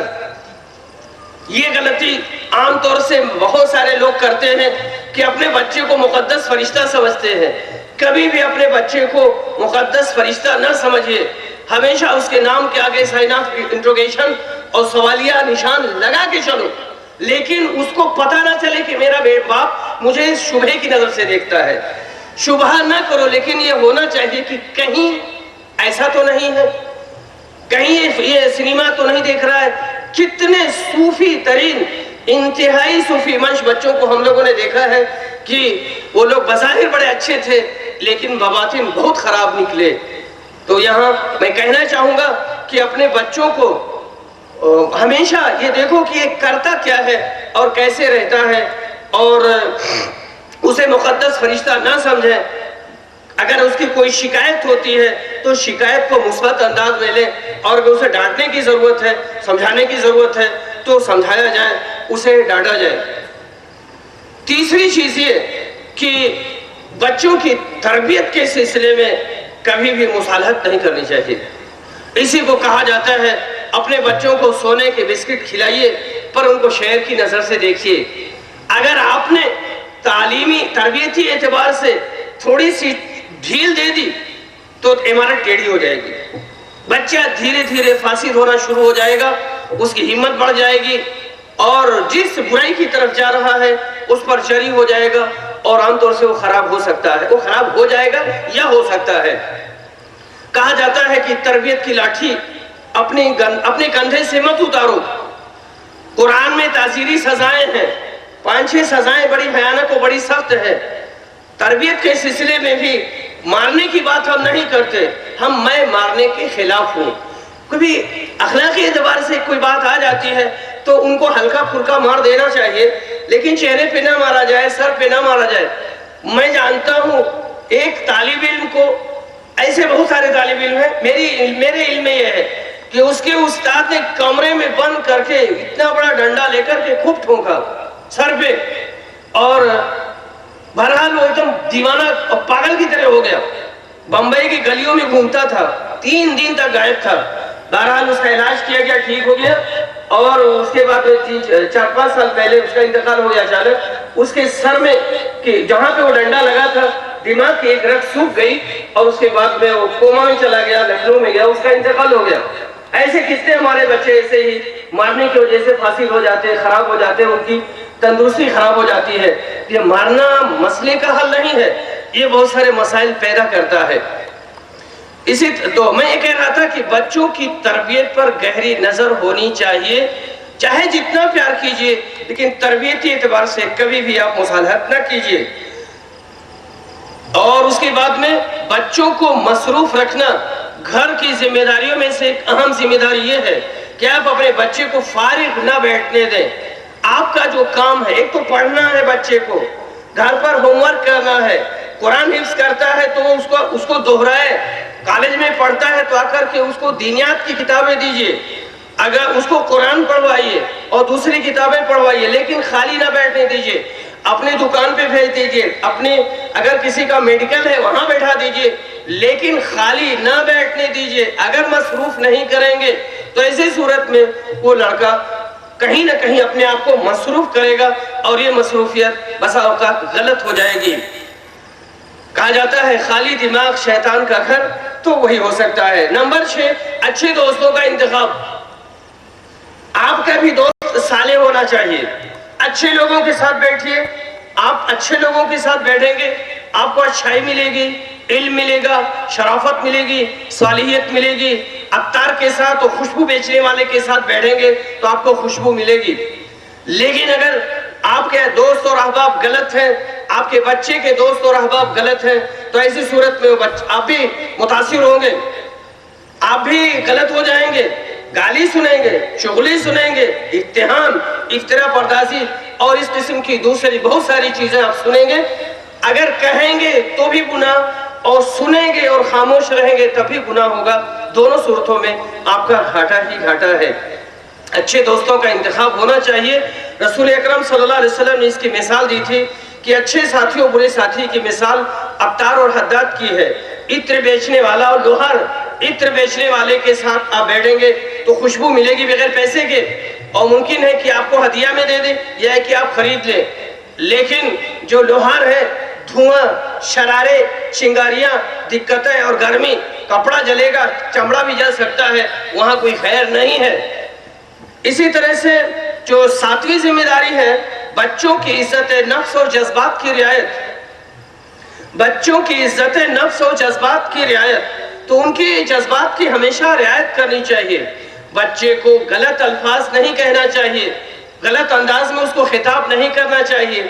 یہ غلطی عام طور سے بہت سارے لوگ کرتے ہیں کہ اپنے بچے کو مقدس فرشتہ سمجھتے ہیں۔ کبھی بھی اپنے بچے کو مقدس فرشتہ نہ سمجھیے، ہمیشہ اس کے نام کے آگے سائن آف انٹروگیشن اور سوالیہ نشان لگا کے چلو، لیکن اس کو پتہ نہ چلے کہ میرا باپ مجھے شبہ کی نظر سے دیکھتا ہے۔ شبہ نہ کرو، لیکن یہ ہونا چاہیے کہ کہیں ایسا تو نہیں ہے، کہیں یہ سنیما تو نہیں دیکھ رہا ہے، کتنے صوفی ترین انتہائی صوفی منش بچوں کو ہم لوگوں نے دیکھا ہے کہ وہ لوگ بظاہر بڑے اچھے تھے لیکن بباطن بہت خراب نکلے. تو یہاں میں کہنا چاہوں گا کہ اپنے بچوں کو ہمیشہ یہ دیکھو کہ یہ کرتا کیا ہے اور کیسے رہتا ہے، اور اسے مقدس فرشتہ نہ سمجھیں. اگر اس کی کوئی شکایت ہوتی ہے تو شکایت کو مثبت انداز میں لیں، اور اگر اسے ڈانٹنے کی ضرورت ہے، سمجھانے کی ضرورت ہے تو سمجھایا جائے، اسے ڈانٹا جائے. تیسری چیز یہ کہ بچوں کی تربیت کے سلسلے میں کبھی بھی مصالحت نہیں کرنی چاہیے. اسی کو کہا جاتا ہے اپنے بچوں کو سونے کے بسکٹ کھلائیے پر ان کو شہر کی نظر سے دیکھیے. اگر آپ نے تعلیمی تربیتی اعتبار سے تھوڑی سی ڈھیل دے دی تو عمارت ٹیڑھی ہو جائے گی. بچہ دھیرے دھیرے فاسد ہونا شروع ہو جائے گا، اس کی ہمت بڑھ جائے گی اور جس برائی کی طرف جا رہا ہے اس پر جری ہو جائے گا، اور عام طور سے وہ خراب ہو سکتا ہے، وہ خراب ہو جائے گا یا ہو سکتا ہے. کہا جاتا ہے کہ تربیت کی لاٹھی اپنے کندھے سے مت اتارو. قرآن میں تعزیری سزائیں ہیں، 5-6 سزائیں بڑی بھیانک اور بڑی سخت ہے. تربیت کے سلسلے میں بھی مارنے کی بات ہم نہیں کرتے، میں مارنے کے خلاف ہوں. کبھی اخلاقی اعتبار سے کوئی بات آ جاتی ہے تو ان کو ہلکا پھلکا مار دینا چاہیے، لیکن چہرے پہ نہ مارا جائے، سر پہ نہ مارا جائے. میں جانتا ہوں ایک طالب علم کو، ایسے بہت سارے طالب علم ہیں، میرے علم میں یہ ہے کہ اس کے استاد نے کمرے میں بند کر کے اتنا بڑا ڈنڈا لے کر کے خوب ٹھونکا سر پہ، اور بہرحال وہ ایک دم دیوانہ اور پاگل کی طرح ہو گیا. بمبئی کی گلیوں میں گھومتا تھا، 3 دن تک غائب تھا. بہرحال اس کا علاج کیا گیا، ٹھیک ہو گیا، اور اس کے بعد 4-5 سال پہلے اس کا انتقال ہو گیا اچانک. اس کے سر میں جہاں پہ وہ ڈنڈا لگا تھا دماغ کی ایک رگ سوکھ گئی، اور اس کے بعد میں وہ کوما میں چلا گیا، لکھنؤ میں گیا، اس کا انتقال ہو گیا. ایسے کتنے ہمارے بچے ایسے ہی مارنے کی وجہ سے فاسد ہو جاتے ہیں، خراب ہو جاتے ہیں، ان کی تندرستی خراب ہو جاتی ہے. یہ مارنا مسئلے کا حل نہیں ہے، یہ بہت سارے مسائل پیدا کرتا ہے. تو میں یہ کہہ رہا تھا کہ بچوں کی تربیت پر گہری نظر ہونی چاہیے. چاہے جتنا پیار کیجئے لیکن تربیتی اعتبار سے کبھی بھی آپ مصالحت نہ کیجئے. اور اس کے بعد میں بچوں کو مصروف رکھنا گھر کی ذمہ داریوں میں سے ایک اہم ذمہ داری یہ ہے کہ آپ اپنے بچے کو فارغ نہ بیٹھنے دیں. آپ کا جو کام ہے، ایک تو پڑھنا ہے، بچے کو گھر پر ہوم ورک کرنا ہے. قرآن حفظ کرتا ہے تو اس کو دہرائے. کالج میں پڑھتا ہے تو آ کر کے اس کو دینیات کی کتابیں دیجئے. اگر اس کو قرآن پڑھوائیے اور دوسری کتابیں پڑھوائیے، لیکن خالی نہ بیٹھنے دیجئے. اپنے دکان پہ بھیج دیجئے، اگر کسی کا میڈیکل ہے وہاں بیٹھا دیجئے، لیکن خالی نہ بیٹھنے دیجئے. اگر مصروف نہیں کریں گے تو ایسی صورت میں وہ لڑکا کہیں نہ کہیں اپنے آپ کو مصروف کرے گا، اور یہ مصروفیت بسا اوقات غلط ہو جائے گی. کہا جاتا ہے خالی دماغ شیطان کا گھر، تو وہی ہو سکتا ہے. نمبر 6، اچھے دوستوں کا انتخاب. آپ کا بھی دوست صالح ہونا چاہیے. اچھے لوگوں کے ساتھ بیٹھیے. آپ اچھے لوگوں کے ساتھ بیٹھیں گے آپ کو اچھائی ملے گی، علم ملے گا، شرافت ملے گی، صالحیت ملے گی. عطار کے ساتھ اور خوشبو بیچنے والے کے ساتھ بیٹھیں گے تو آپ کو خوشبو ملے گی. لیکن اگر آپ کے دوست اور احباب غلط ہیں، آپ کے بچے کے دوست اور احباب غلط ہیں، تو ایسی صورت میں آپ بھی متاثر ہوں گے، آپ بھی غلط ہو جائیں گے. گالی سنیں گے، چغلی سنیں گے، اتہام، افترا پردازی اور اس قسم کی دوسری بہت ساری چیزیں آپ سنیں گے. اگر کہیں گے تو بھی گناہ، اور سنیں گے اور خاموش رہیں گے تب بھی گناہ ہوگا. دونوں صورتوں میں آپ کا گھاٹا ہی گھاٹا ہے. اچھے دوستوں کا انتخاب ہونا چاہیے. رسول اکرم صلی اللہ علیہ وسلم نے اس کی مثال دی تھی کہ اچھے ساتھی اور برے ساتھی کی مثال عطار اور حداد کی ہے. عطر بیچنے والا اور لوہار، عطر بیچنے والے کے ساتھ آپ بیٹھیں گے تو خوشبو ملے گی بغیر پیسے کے، اور ممکن ہے کہ آپ کو ہدیہ میں دے دیں یا ہے کہ آپ خرید لیں. لیکن جو لوہار ہے، دھواں، شرارے، چنگاریاں، دقتیں اور گرمی، کپڑا جلے گا، چمڑا بھی جل سکتا ہے، وہاں کوئی خیر نہیں ہے. اسی طرح سے جو 7ویں ذمہ داری ہے بچوں کی عزت نفس اور جذبات کی رعایت. بچوں کی عزت نفس اور جذبات کی رعایت، تو ان کی جذبات کی ہمیشہ رعایت کرنی چاہیے. بچے کو غلط الفاظ نہیں کہنا چاہیے، غلط انداز میں اس کو خطاب نہیں کرنا چاہیے،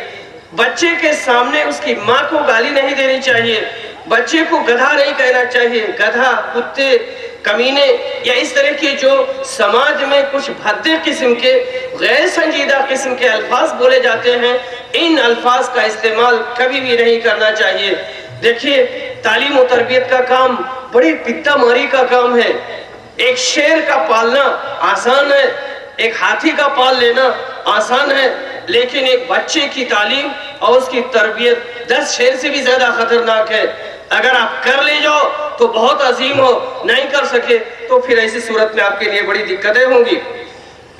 بچے کے سامنے اس کی ماں کو گالی نہیں دینی چاہیے، بچے کو گدھا نہیں کہنا چاہیے، گدھا، کتے، کمینے یا اس طرح کے جو سماج میں کچھ بھدے قسم کے غیر سنجیدہ قسم کے الفاظ بولے جاتے ہیں، ان الفاظ کا استعمال کبھی بھی نہیں کرنا چاہیے۔ دیکھیے تعلیم و تربیت کا کام بڑی پتا ماری کا کام ہے۔ ایک شیر کا پالنا آسان ہے، ایک ہاتھی کا پال لینا آسان ہے، لیکن ایک بچے کی تعلیم اور اس کی تربیت 10 شیر سے بھی زیادہ خطرناک ہے۔ اگر آپ کر لے جاؤ تو بہت عظیم ہو، نہیں کر سکے تو پھر ایسی صورت میں آپ کے لیے بڑی دقتیں ہوں گی۔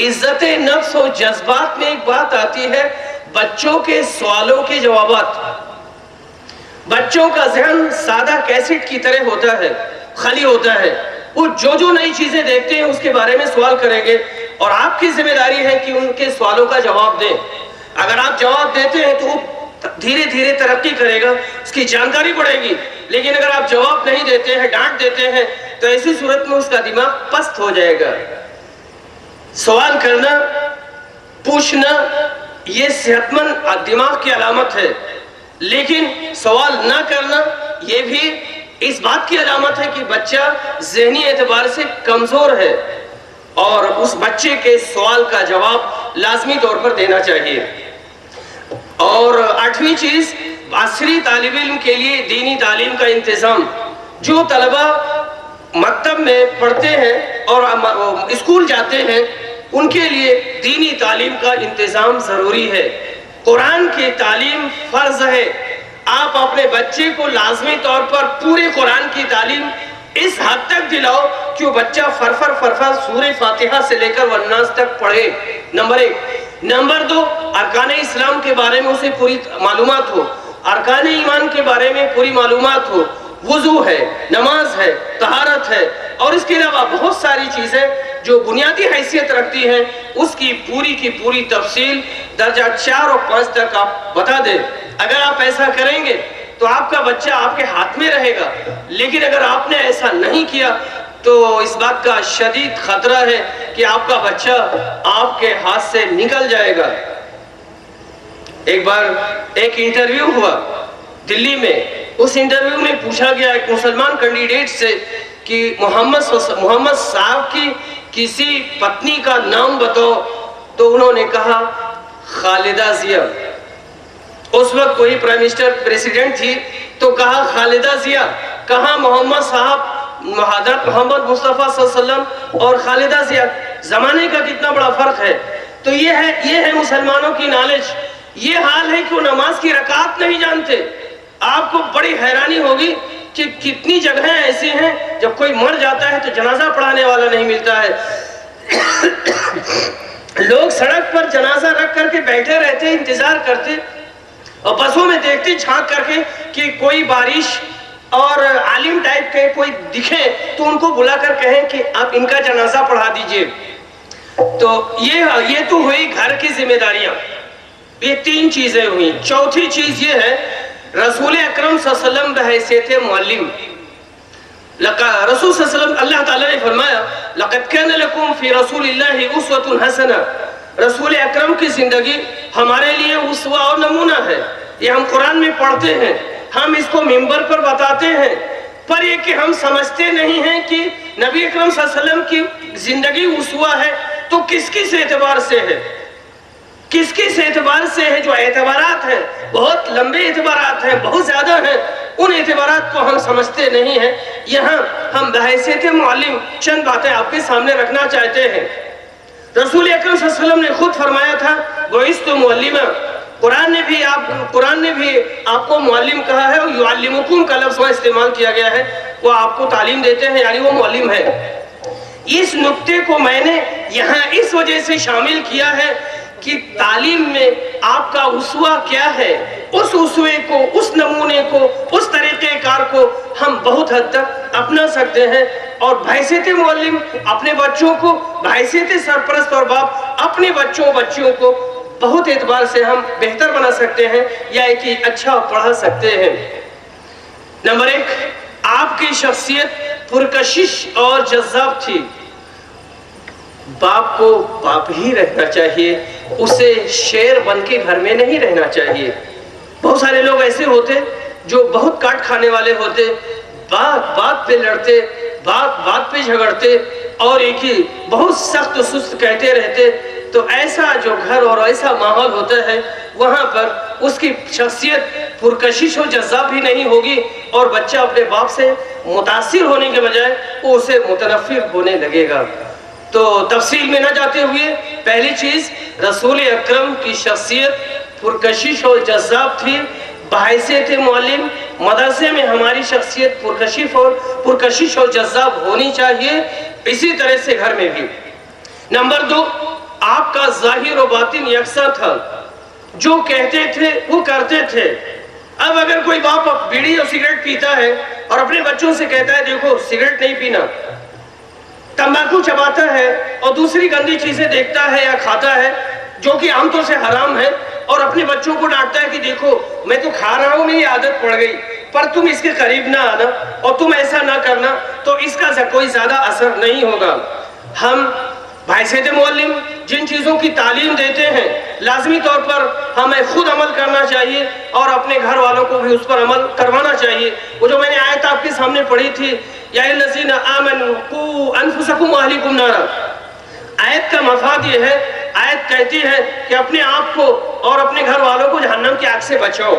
عزت نفس و جذبات میں ایک بات آتی ہے، بچوں کے سوالوں کے جوابات۔ بچوں کا ذہن سادہ کیسٹ کی طرح ہوتا ہے، خالی ہوتا ہے، وہ جو نئی چیزیں دیکھتے ہیں اس کے بارے میں سوال کریں گے، اور آپ کی ذمہ داری ہے کہ ان کے سوالوں کا جواب دیں۔ اگر آپ جواب دیتے ہیں تو وہ دھیرے دھیرے ترقی کرے گا، اس کی جانکاری بڑھے گی، لیکن اگر آپ جواب نہیں دیتے ہیں، ڈانٹ دیتے ہیں، تو ایسی صورت میں اس کا دماغ پست ہو جائے گا۔ سوال کرنا، پوچھنا، یہ صحت مند دماغ کی علامت ہے، لیکن سوال نہ کرنا یہ بھی اس بات کی علامت ہے کہ بچہ ذہنی اعتبار سے کمزور ہے، اور اس بچے کے سوال کا جواب لازمی طور پر دینا چاہیے۔ اور 8ویں چیز، عصری طالب علم کے لیے دینی تعلیم کا انتظام۔ جو طلبہ مکتب میں پڑھتے ہیں اور اسکول جاتے ہیں، ان کے لیے دینی تعلیم کا انتظام ضروری ہے۔ قرآن کی تعلیم فرض ہے۔ آپ اپنے بچے کو لازمی طور پر پورے قرآن کی تعلیم اس حد تک دلاؤ کہ وہ بچہ فرفر سورہ فاتحہ سے لے کر والناس تک پڑھے، نمبر 1۔ نمبر 2، ارکان اسلام کے بارے میں اسے پوری معلومات ہو، ارکان ایمان کے بارے میں پوری معلومات ہو، وضو ہے، نماز ہے، طہارت ہے، اور اس کے علاوہ بہت ساری چیزیں جو بنیادی حیثیت رکھتی ہیں، اس کی پوری تفصیل درجہ 4 اور 5 تک آپ بتا دیں۔ اگر آپ ایسا کریں گے تو آپ کا بچہ آپ کے ہاتھ میں رہے گا، لیکن اگر آپ نے ایسا نہیں کیا تو اس بات کا شدید خطرہ ہے کہ آپ کا بچہ آپ کے ہاتھ سے نکل جائے گا۔ ایک بار ایک انٹرویو ہوا دلی میں، اس انٹرویو میں پوچھا گیا ایک مسلمان کینڈیڈیٹ سے کہ محمد صاحب کی کسی پتنی کا نام بتاؤ، تو انہوں نے کہا خالدہ ضیاء۔ اس وقت وہی پرائم منسٹر پریزیڈنٹ تھی، تو کہا خالدہ ضیاء، کہا محمد صاحب، حضرت محمد مصطفیٰ صلی اللہ علیہ وسلم اور خالدہ ضیاء، زمانے کا کتنا بڑا فرق ہے۔ تو یہ ہے مسلمانوں کی نالج۔ یہ حال ہے کہ وہ نماز کی رکعت نہیں جانتے۔ آپ کو بڑی حیرانی ہوگی کہ کتنی جگہیں ایسی ہیں جب کوئی مر جاتا ہے تو جنازہ پڑھانے والا نہیں ملتا ہے۔ لوگ سڑک پر جنازہ رکھ کر کے بیٹھے رہتے، انتظار کرتے، اور بسوں میں دیکھتے چھانک کر کے کہ کوئی بارش اور عالم ٹائپ کے کوئی دکھے تو ان کو بلا کر کہیں کہ آپ ان کا جنازہ پڑھا دیجئے۔ تو یہ تو ہوئی گھر کی ذمہ داریاں، یہ 3 چیزیں ہوئی۔ چوتھی چیز یہ ہے، رسول اکرم صلی اللہ علیہ وسلم بحیثیت معلم، رسول صلی اللہ علیہ وسلم، اللہ تعالیٰ نے فرمایا لَقَدْ كَانَ لَكُمْ فِي رَسُولِ اللَّهِ أُسْوَةٌ حَسَنَةٌ۔ رسول اکرم کی زندگی ہمارے لیے اسوہ اور نمونہ ہے۔ یہ ہم قرآن میں پڑھتے ہیں، ہم اس کو منبر پر بتاتے ہیں، پر یہ کہ ہم سمجھتے نہیں ہیں کہ نبی اکرم صلی اللہ علیہ وسلم کی زندگی اسوہ ہے تو کس اعتبار سے ہے، کس اعتبار سے ہے۔ جو اعتبارات ہیں بہت لمبے اعتبارات ہیں، بہت زیادہ ہیں، ان اعتبارات کو ہم سمجھتے نہیں ہیں۔ یہاں ہم بحیثیت معلم چند باتیں آپ کے سامنے رکھنا چاہتے ہیں۔ رسول اکرم صلی اللہ علیہ وسلم نے خود فرمایا تھا بُعِثْتُ مُعَلِّمًا، قرآن نے بھی آپ کو معلم کہا ہے، اور یعلمکم کا لفظ وہاں استعمال کیا گیا ہے، وہ آپ کو تعلیم دیتے ہیں، یعنی وہ معلم ہے۔ اس نقطے کو میں نے یہاں اس وجہ سے شامل کیا ہے کہ تعلیم میں آپ کا اسوہ کیا ہے، اس اسوے کو، اس نمونے کو، اس طریقہ کار کو ہم بہت حد تک اپنا سکتے ہیں، اور بحیثیت معلم اپنے بچوں کو، بحیثیت سرپرست اور باپ اپنے بچیوں کو بہت اعتبار سے ہم بہتر بنا سکتے ہیں، یا ایک ہی اچھا پڑھا سکتے ہیں۔ نمبر 1، آپ کی شخصیت پرکشش اور جذاب تھی۔ باپ کو باپ ہی رہنا چاہیے، اسے شیر بن کے گھر میں نہیں رہنا چاہیے۔ بہت سارے لوگ ایسے ہوتے جو بہت کاٹ کھانے والے ہوتے، بات بات پہ لڑتے، بات بات پہ جھگڑتے اور ایک ہی بہت سخت سست کہتے رہتے، تو ایسا جو گھر اور ایسا ماحول ہوتا ہے وہاں پر اس کی شخصیت پرکشش و جذاب بھی نہیں ہوگی، اور بچہ اپنے باپ سے متاثر ہونے کے بجائے وہ اسے متنفر ہونے لگے گا۔ تو تفصیل میں نہ جاتے ہوئے پہلی چیز، رسول اکرم کی شخصیت پرکشش اور جذاب تھی۔ بحیثیت معلم مدرسے میں ہماری شخصیت پرکشش اور جذاب ہونی چاہیے، اسی طرح سے گھر میں بھی۔ نمبر 2، آپ کا ظاہر و باطن یکساں تھا، جو کہتے تھے وہ کرتے تھے۔ اب اگر کوئی باپ بیڑی اور سگریٹ پیتا ہے اور اپنے بچوں سے کہتا ہے دیکھو سگریٹ نہیں پینا، تمباکو چباتا ہے اور دوسری گندی چیزیں دیکھتا ہے یا کھاتا ہے جو کہ عام طور سے حرام ہے، اور اپنے بچوں کو ڈانٹتا ہے کہ دیکھو میں تو کھا رہا ہوں، میری عادت پڑ گئی، پر تم اس کے قریب نہ آنا اور تم ایسا نہ کرنا، تو اس کا کوئی زیادہ اثر نہیں ہوگا۔ ہم بحیثیت معلم جن چیزوں کی تعلیم دیتے ہیں لازمی طور پر ہمیں خود عمل کرنا چاہیے اور اپنے گھر والوں کو بھی اس پر عمل کروانا چاہیے۔ وہ جو میں نے آیت آپ کے سامنے پڑھی تھی، یا الذین آمنوا قوا انفسکم واہلیکم نارا، آیت کا مفاد یہ ہے، آیت کہتی ہے کہ اپنے آپ کو اور اپنے گھر والوں کو جہنم کی آگ سے بچاؤ۔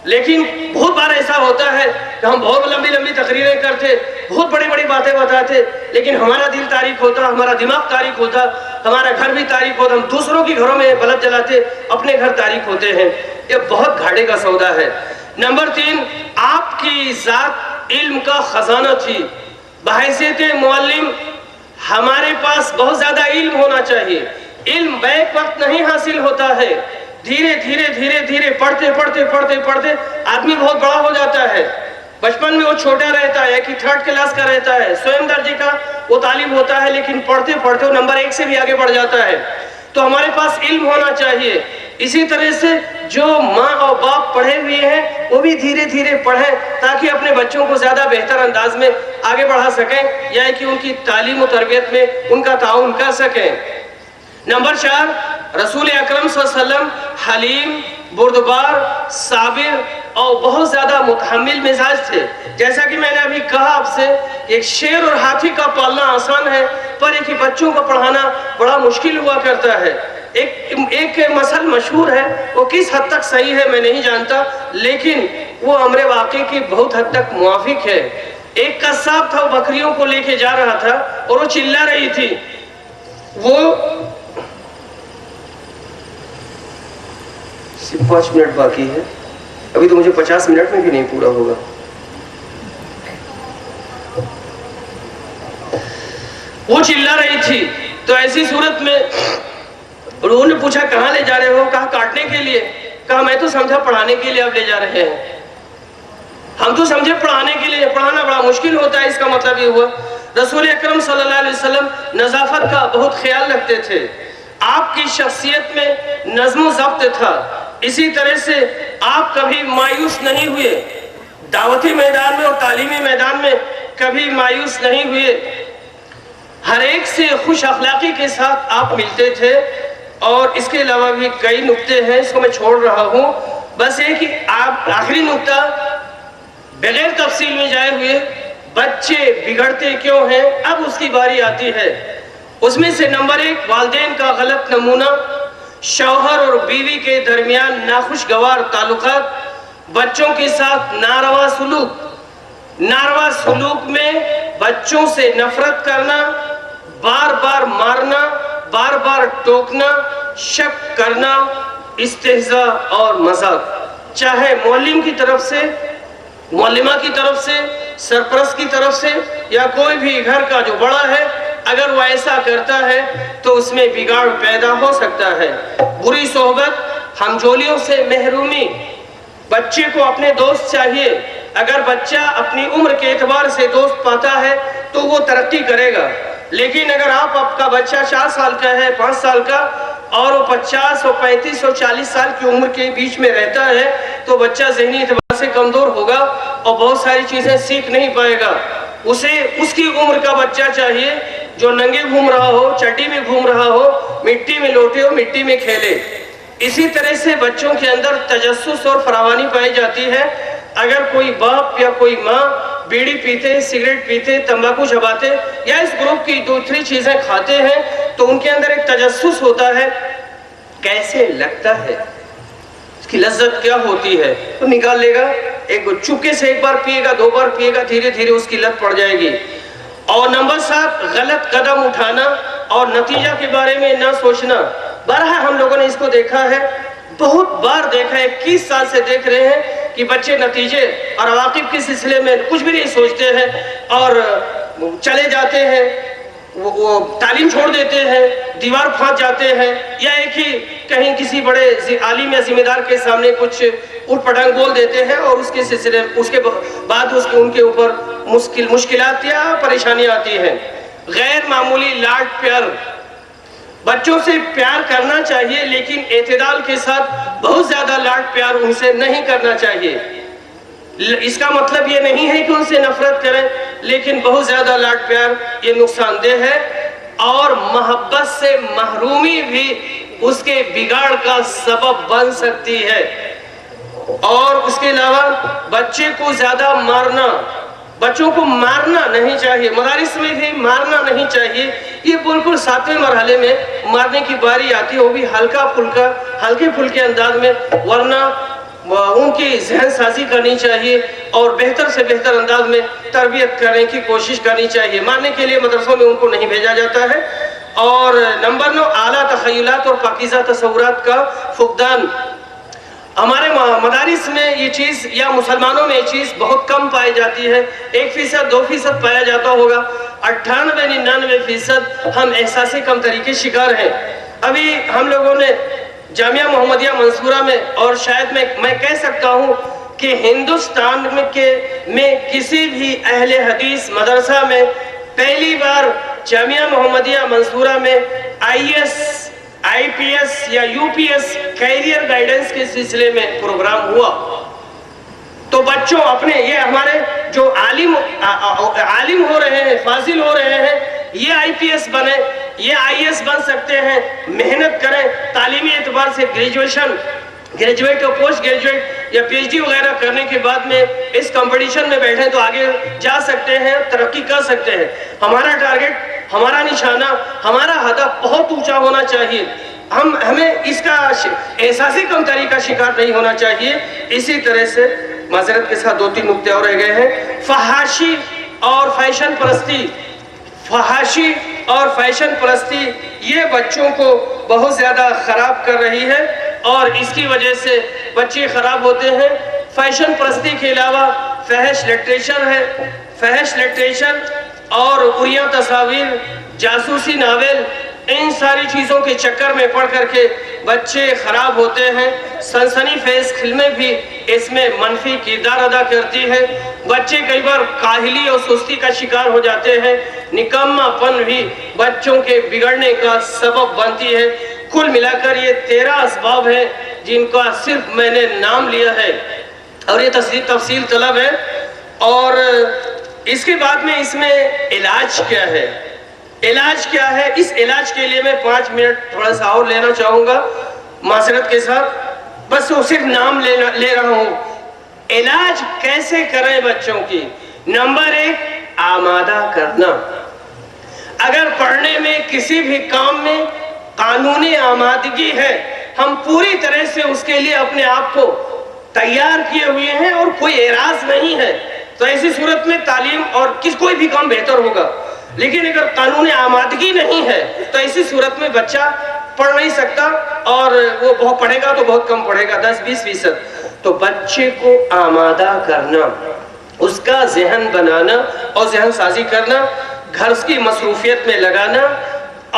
لیکن بہت بار ایسا ہوتا ہے کہ ہم بہت لمبی لمبی تقریریں کرتے، بہت بڑی بڑی باتیں بتاتے، لیکن ہمارا دل تاریک ہوتا، ہمارا دماغ تاریک ہوتا، ہمارا گھر بھی تاریک ہوتا، ہم دوسروں کے گھروں میں بلب جلاتے، اپنے گھر تاریک ہوتے ہیں۔ یہ بہت گھاٹے کا سودا ہے۔ نمبر 3، آپ کی ذات علم کا خزانہ تھی۔ بحیثیت معلم ہمارے پاس بہت زیادہ علم ہونا چاہیے۔ علم بیک وقت نہیں حاصل ہوتا ہے، دھیرے دھیرے دھیرے دھیرے پڑھتے پڑھتے پڑھتے پڑھتے آدمی بہت بڑا ہو جاتا ہے۔ بچپن میں وہ چھوٹا رہتا ہے کہ 3rd کلاس کا رہتا ہے، سوئم درجے کا وہ تعلیم ہوتا ہے، لیکن پڑھتے پڑھتے وہ نمبر 1 سے بھی آگے بڑھ جاتا ہے۔ تو ہمارے پاس علم ہونا چاہیے۔ اسی طرح سے جو ماں اور باپ پڑھے ہوئے ہیں وہ بھی دھیرے دھیرے پڑھیں تاکہ اپنے بچوں کو زیادہ بہتر انداز میں آگے بڑھا سکیں، یا کہ ان کی تعلیم و تربیت میں ان کا تعاون کر سکیں۔ نمبر 4، رسول اکرم صلی اللہ علیہ وسلم حلیم، بردبار، صابر اور بہت زیادہ متحمل مزاج تھے۔ جیسا کہ میں نے ابھی کہا آپ سے، ایک شیر اور ہاتھی کا پالنا آسان ہے، پر ایک ہی بچوں کا پڑھانا بڑا مشکل ہوا کرتا ہے۔ ایک مثل مشہور ہے، وہ کس حد تک صحیح ہے میں نہیں جانتا، لیکن وہ امر واقع کی بہت حد تک موافق ہے۔ ایک قصاب تھا، وہ بکریوں کو لے کے جا رہا تھا اور وہ چلا رہی تھی۔ وہ 5 منٹ باقی ہے، ابھی تو مجھے 50 منٹ میں بھی نہیں پورا ہوگا۔ وہ چلا رہی تھی، تو ایسی صورت میں انہوں نے پوچھا کہاں لے جا رہے ہو؟ کہا کاٹنے کے لیے۔ کہا میں تو سمجھا پڑھانے کے لیے اب لے جا رہے ہیں۔ ہم تو سمجھے پڑھانے کے لیے، پڑھانا بڑا مشکل ہوتا ہے، اس کا مطلب یہ ہوا۔ رسول اکرم صلی اللہ علیہ وسلم نظافت کا بہت خیال رکھتے تھے، آپ کی شخصیت میں نظم و ضبط تھا۔ اسی طرح سے آپ کبھی مایوس نہیں ہوئے، دعوتی میدان میں اور تعلیمی میدان میں کبھی مایوس نہیں ہوئے، ہر ایک سے خوش اخلاقی کے ساتھ آپ ملتے تھے۔ اور اس کے علاوہ بھی کئی نکتے ہیں، اس کو میں چھوڑ رہا ہوں، بس یہ کہ آپ آخری نکتہ بغیر تفصیل میں جائے ہوئے، بچے بگڑتے کیوں ہیں، اب اس کی باری آتی ہے۔ اس میں سے نمبر 1، والدین کا غلط نمونہ، شوہر اور بیوی کے درمیان ناخوشگوار تعلقات، بچوں کے ساتھ ناروا سلوک میں بچوں سے نفرت کرنا، بار بار مارنا، بار بار ٹوکنا، شک کرنا، استہزاء اور مذاق، چاہے معلم کی طرف سے، معلمہ کی طرف سے، سرپرست کی طرف سے، یا کوئی بھی گھر کا جو بڑا ہے، اگر وہ ایسا کرتا ہے تو اس میں بگاڑ پیدا ہو سکتا ہے۔ بری صحبت، ہمجولیوں سے محرومی، بچے کو اپنے دوست چاہیے۔ اگر بچہ اپنی عمر کے اعتبار سے دوست پاتا ہے تو وہ ترقی کرے گا، لیکن اگر آپ کا بچہ 4 سال کا ہے، 5 سال کا، اور وہ 50 اور 35 اور 40 سال کی عمر کے بیچ میں رہتا ہے تو بچہ ذہنی اعتبار سے کمزور ہوگا اور بہت ساری چیزیں سیکھ نہیں پائے گا۔ اسے اس کی عمر کا بچہ چاہیے جو ننگے گھوم رہا ہو، چٹی میں گھوم رہا ہو، مٹی میں لوٹے ہو، مٹی میں کھیلے۔ اسی طرح سے بچوں کے اندر تجسس اور فراوانی پائی جاتی ہے۔ اگر کوئی باپ یا کوئی ماں بیڑی پیتے، سگریٹ پیتے، تمباکو چباتے یا اس گروپ کی دوسری چیزیں کھاتے ہیں تو ان کے اندر ایک تجسس ہوتا ہے، کیسے لگتا ہے، اس کی لذت کیا ہوتی ہے، تو نکال لے گا۔ ایک چپکے سے ایک بار پیے گا، 2 بار پیے گا، دھیرے دھیرے اس کی لت پڑ جائے گی۔ اور نمبر 7، غلط قدم اٹھانا اور نتیجہ کے بارے میں نہ سوچنا۔ بہرحال ہم لوگوں نے اس کو دیکھا ہے، بہت بار دیکھا ہے، 21 سال سے دیکھ رہے ہیں کہ بچے نتیجے اور عواقب کے سلسلے میں کچھ بھی نہیں سوچتے ہیں اور چلے جاتے ہیں، وہ تعلیم چھوڑ دیتے ہیں، دیوار پھانس جاتے ہیں، یا ایک ہی کہیں کسی بڑے عالم یا ذمہ دار کے سامنے کچھ اٹھ پٹانگ بول دیتے ہیں اور اس کے سلسلے اس کے بعد ان کے اوپر مشکلات یا پریشانیاں آتی ہیں۔ غیر معمولی لاڈ پیار، بچوں سے پیار کرنا چاہیے لیکن اعتدال کے ساتھ، بہت زیادہ لاڈ پیار ان سے نہیں کرنا چاہیے۔ اس کا مطلب یہ نہیں ہے کہ ان سے نفرت کریں، لیکن بہت زیادہ لاڈ پیار یہ نقصان دہ ہے، اور محبت سے محرومی بھی اس کے بگاڑ کا سبب بن سکتی ہے۔ اور اس کے علاوہ بچے کو زیادہ مارنا، بچوں کو مارنا نہیں چاہیے، مدارس میں بھی مارنا نہیں چاہیے۔ یہ بالکل 7ویں مرحلے میں مارنے کی باری آتی ہے، وہ بھی ہلکے پھلکے انداز میں، ورنہ ان کی ذہن سازی کرنی چاہیے اور بہتر سے بہتر انداز میں تربیت کرنے کی کوشش کرنی چاہیے۔ مارنے کے لیے مدرسوں میں ان کو نہیں بھیجا جاتا ہے۔ اور نمبر 9، اعلیٰ تخیلات اور پاکیزہ تصورات کا فقدان۔ ہمارے مدارس میں یہ چیز یا مسلمانوں میں یہ چیز بہت کم پائی جاتی ہے، 1%، 2% پایا جاتا ہوگا۔ 98-99% ہم احساسی کم طریقے شکار ہیں۔ ابھی ہم لوگوں نے جامعہ محمدیہ منصورہ میں، اور شاید میں کہہ سکتا ہوں کہ ہندوستان میں کسی بھی اہل حدیث مدرسہ میں پہلی بار جامعہ محمدیہ منصورہ میں IAS یا UPS کیریئر گائیڈنس کے سلسلے میں پروگرام ہوا، تو بچوں اپنے، یہ ہمارے جو عالم ہو رہے ہیں، فاضل ہو رہے ہیں، یہ IPS بنے، یہ IAS بن سکتے ہیں، محنت کریں، تعلیمی اعتبار سے گریجویٹ اور پوسٹ گریجویٹ یا PhD وغیرہ کرنے کے بعد میں اس کمپٹیشن میں بیٹھیں تو آگے جا سکتے ہیں، ترقی کر سکتے ہیں۔ ہمارا ٹارگٹ، ہمارا نشانہ، ہمارا ہدف بہت اونچا ہونا چاہیے۔ ہمیں اس کا احساسی کم طریقہ شکار نہیں ہونا چاہیے۔ اسی طرح سے معذرت کے ساتھ 2-3 نکتے اور رہ گئے ہیں۔ فحاشی اور فیشن پرستی، فحاشی اور فیشن پرستی یہ بچوں کو بہت زیادہ خراب کر رہی ہے اور اس کی وجہ سے بچے خراب ہوتے ہیں۔ فیشن پرستی کے علاوہ فحش لٹریچر ہے، فحش لٹریچر اور اریاں تصاویر، جاسوسی ناول، ان ساری چیزوں کے چکر میں پڑ کر کے بچے خراب ہوتے ہیں۔ سنسنی خیز فلمیں بھی اس میں منفی کردار ادا کرتی ہیں۔ بچے کئی بار کاہلی اور سستی کا شکار ہو جاتے ہیں۔ نکما پن بھی بچوں کے بگڑنے کا سبب بنتی ہے۔ کل ملا کر یہ 13 اسباب ہیں جن کا صرف میں نے نام لیا ہے اور یہ تفصیل طلب ہے۔ اور اس کے بعد میں اس میں علاج کیا ہے، علاج کیا ہے، اس علاج کے لیے میں 5 منٹ تھوڑا سا اور لینا چاہوں گا معذرت کے ساتھ، بس وہ صرف نام لے رہا ہوں۔ علاج کیسے کریں بچوں کی؟ نمبر 1، آمادہ کرنا۔ اگر پڑھنے میں کسی بھی کام میں قانونی آمادگی ہے، ہم پوری طرح سے اس کے لیے اپنے آپ کو تیار کیے ہوئے ہیں اور کوئی اعراض نہیں ہے، تو ایسی صورت میں تعلیم اور کوئی بھی کام بہتر ہوگا۔ لیکن اگر قانون آمادگی نہیں ہے تو ایسی صورت میں بچہ پڑھ نہیں سکتا اور وہ بہت پڑھے گا تو بہت کم پڑھے گا، 10-20%۔ تو بچے کو آمادہ کرنا، اس کا ذہن بنانا اور ذہن سازی کرنا، گھر کی مصروفیت میں لگانا،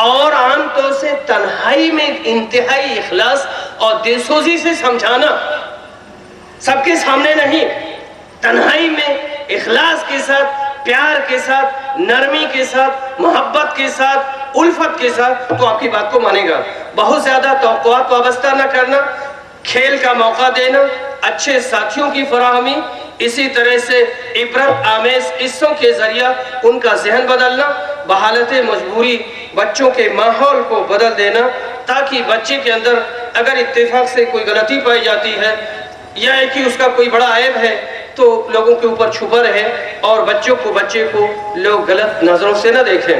اور عام طور سے تنہائی میں انتہائی اخلاص اور دلسوزی سے سمجھانا، سب کے سامنے نہیں، تنہائی میں اخلاص کے ساتھ، پیار کے ساتھ، نرمی کے ساتھ، محبت کے ساتھ، الفت کے ساتھ، تو آپ کی بات کو مانے گا۔ بہت زیادہ توقعات وابستہ نہ کرنا، کھیل کا موقع دینا، اچھے ساتھیوں کی فراہمی، اسی طرح سے عبرت آمیز قصوں کے ذریعہ ان کا ذہن بدلنا، بحالت مجبوری بچوں کے ماحول کو بدل دینا، تاکہ بچے کے اندر اگر اتفاق سے کوئی غلطی پائی جاتی ہے یا کہ اس کا کوئی بڑا عیب ہے تو لوگوں کے اوپر چھپا رہے اور بچے کو لوگ غلط نظروں سے نہ دیکھیں۔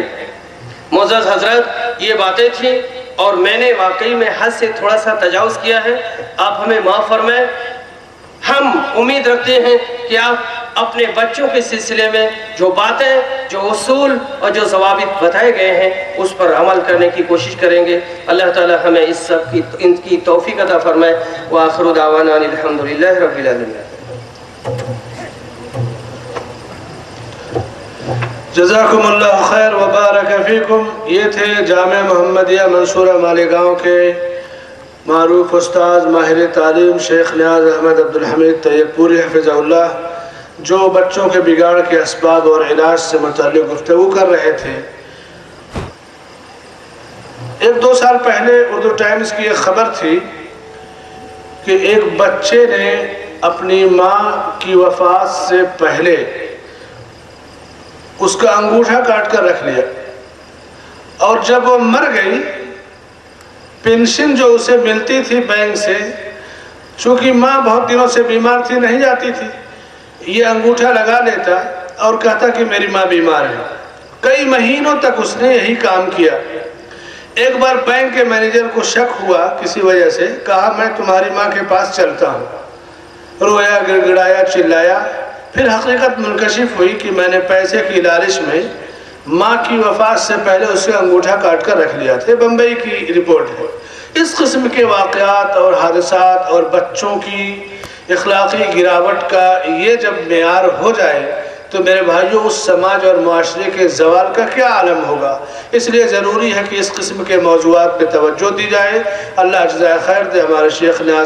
معزز حضرات، یہ باتیں تھیں اور میں نے واقعی میں حد سے تھوڑا سا تجاوز کیا ہے، آپ ہمیں معاف فرمائیں۔ ہم امید رکھتے ہیں کہ آپ اپنے بچوں کے سلسلے میں جو باتیں، جو اصول اور جو ضوابط بتائے گئے ہیں اس پر عمل کرنے کی کوشش کریں گے۔ اللہ تعالی ہمیں ان کی توفیق عطا فرمائے۔ وآخر دعوانا الحمدللہ رب العالمین۔ جزاکم اللہ خیر وبارک فیکم۔ یہ تھے جامعہ محمدیہ منصورہ مالیگاؤں کے معروف استاد ماہر تعلیم شیخ نیاز احمد عبدالحمید طیب پوری حفظہ اللہ، جو بچوں کے بگاڑ کے اسباب اور علاج سے متعلق گفتگو کر رہے تھے۔ 1-2 سال پہلے اردو ٹائمز کی ایک خبر تھی کہ ایک بچے نے اپنی ماں کی وفات سے پہلے اس کا انگوٹھا کاٹ کر رکھ لیا، اور جب وہ مر گئی پینشن جو اسے ملتی تھی بینک سے، چونکہ ماں بہت دنوں سے بیمار تھی نہیں جاتی تھی، یہ انگوٹھا لگا لیتا اور کہتا کہ میری ماں بیمار ہے۔ کئی مہینوں تک اس نے یہی کام کیا۔ ایک بار بینک کے مینیجر کو شک ہوا کسی وجہ سے، کہا میں تمہاری ماں کے پاس چلتا ہوں۔ رویا، گڑ گڑایا، چلایا، پھر حقیقت منکشف ہوئی کہ میں نے پیسے کی لالچ میں ماں کی وفات سے پہلے اسے انگوٹھا کاٹ کر رکھ لیا تھا۔ بمبئی کی رپورٹ ہے۔ اس قسم کے واقعات اور حادثات اور بچوں کی اخلاقی گراوٹ کا یہ جب معیار ہو جائے تو میرے بھائیوں اس سماج اور معاشرے کے زوال کا کیا عالم ہوگا۔ اس لیے ضروری ہے کہ اس قسم کے موضوعات پہ توجہ دی جائے۔ اللہ جزائے خیر دے ہمارے شیخ نیاز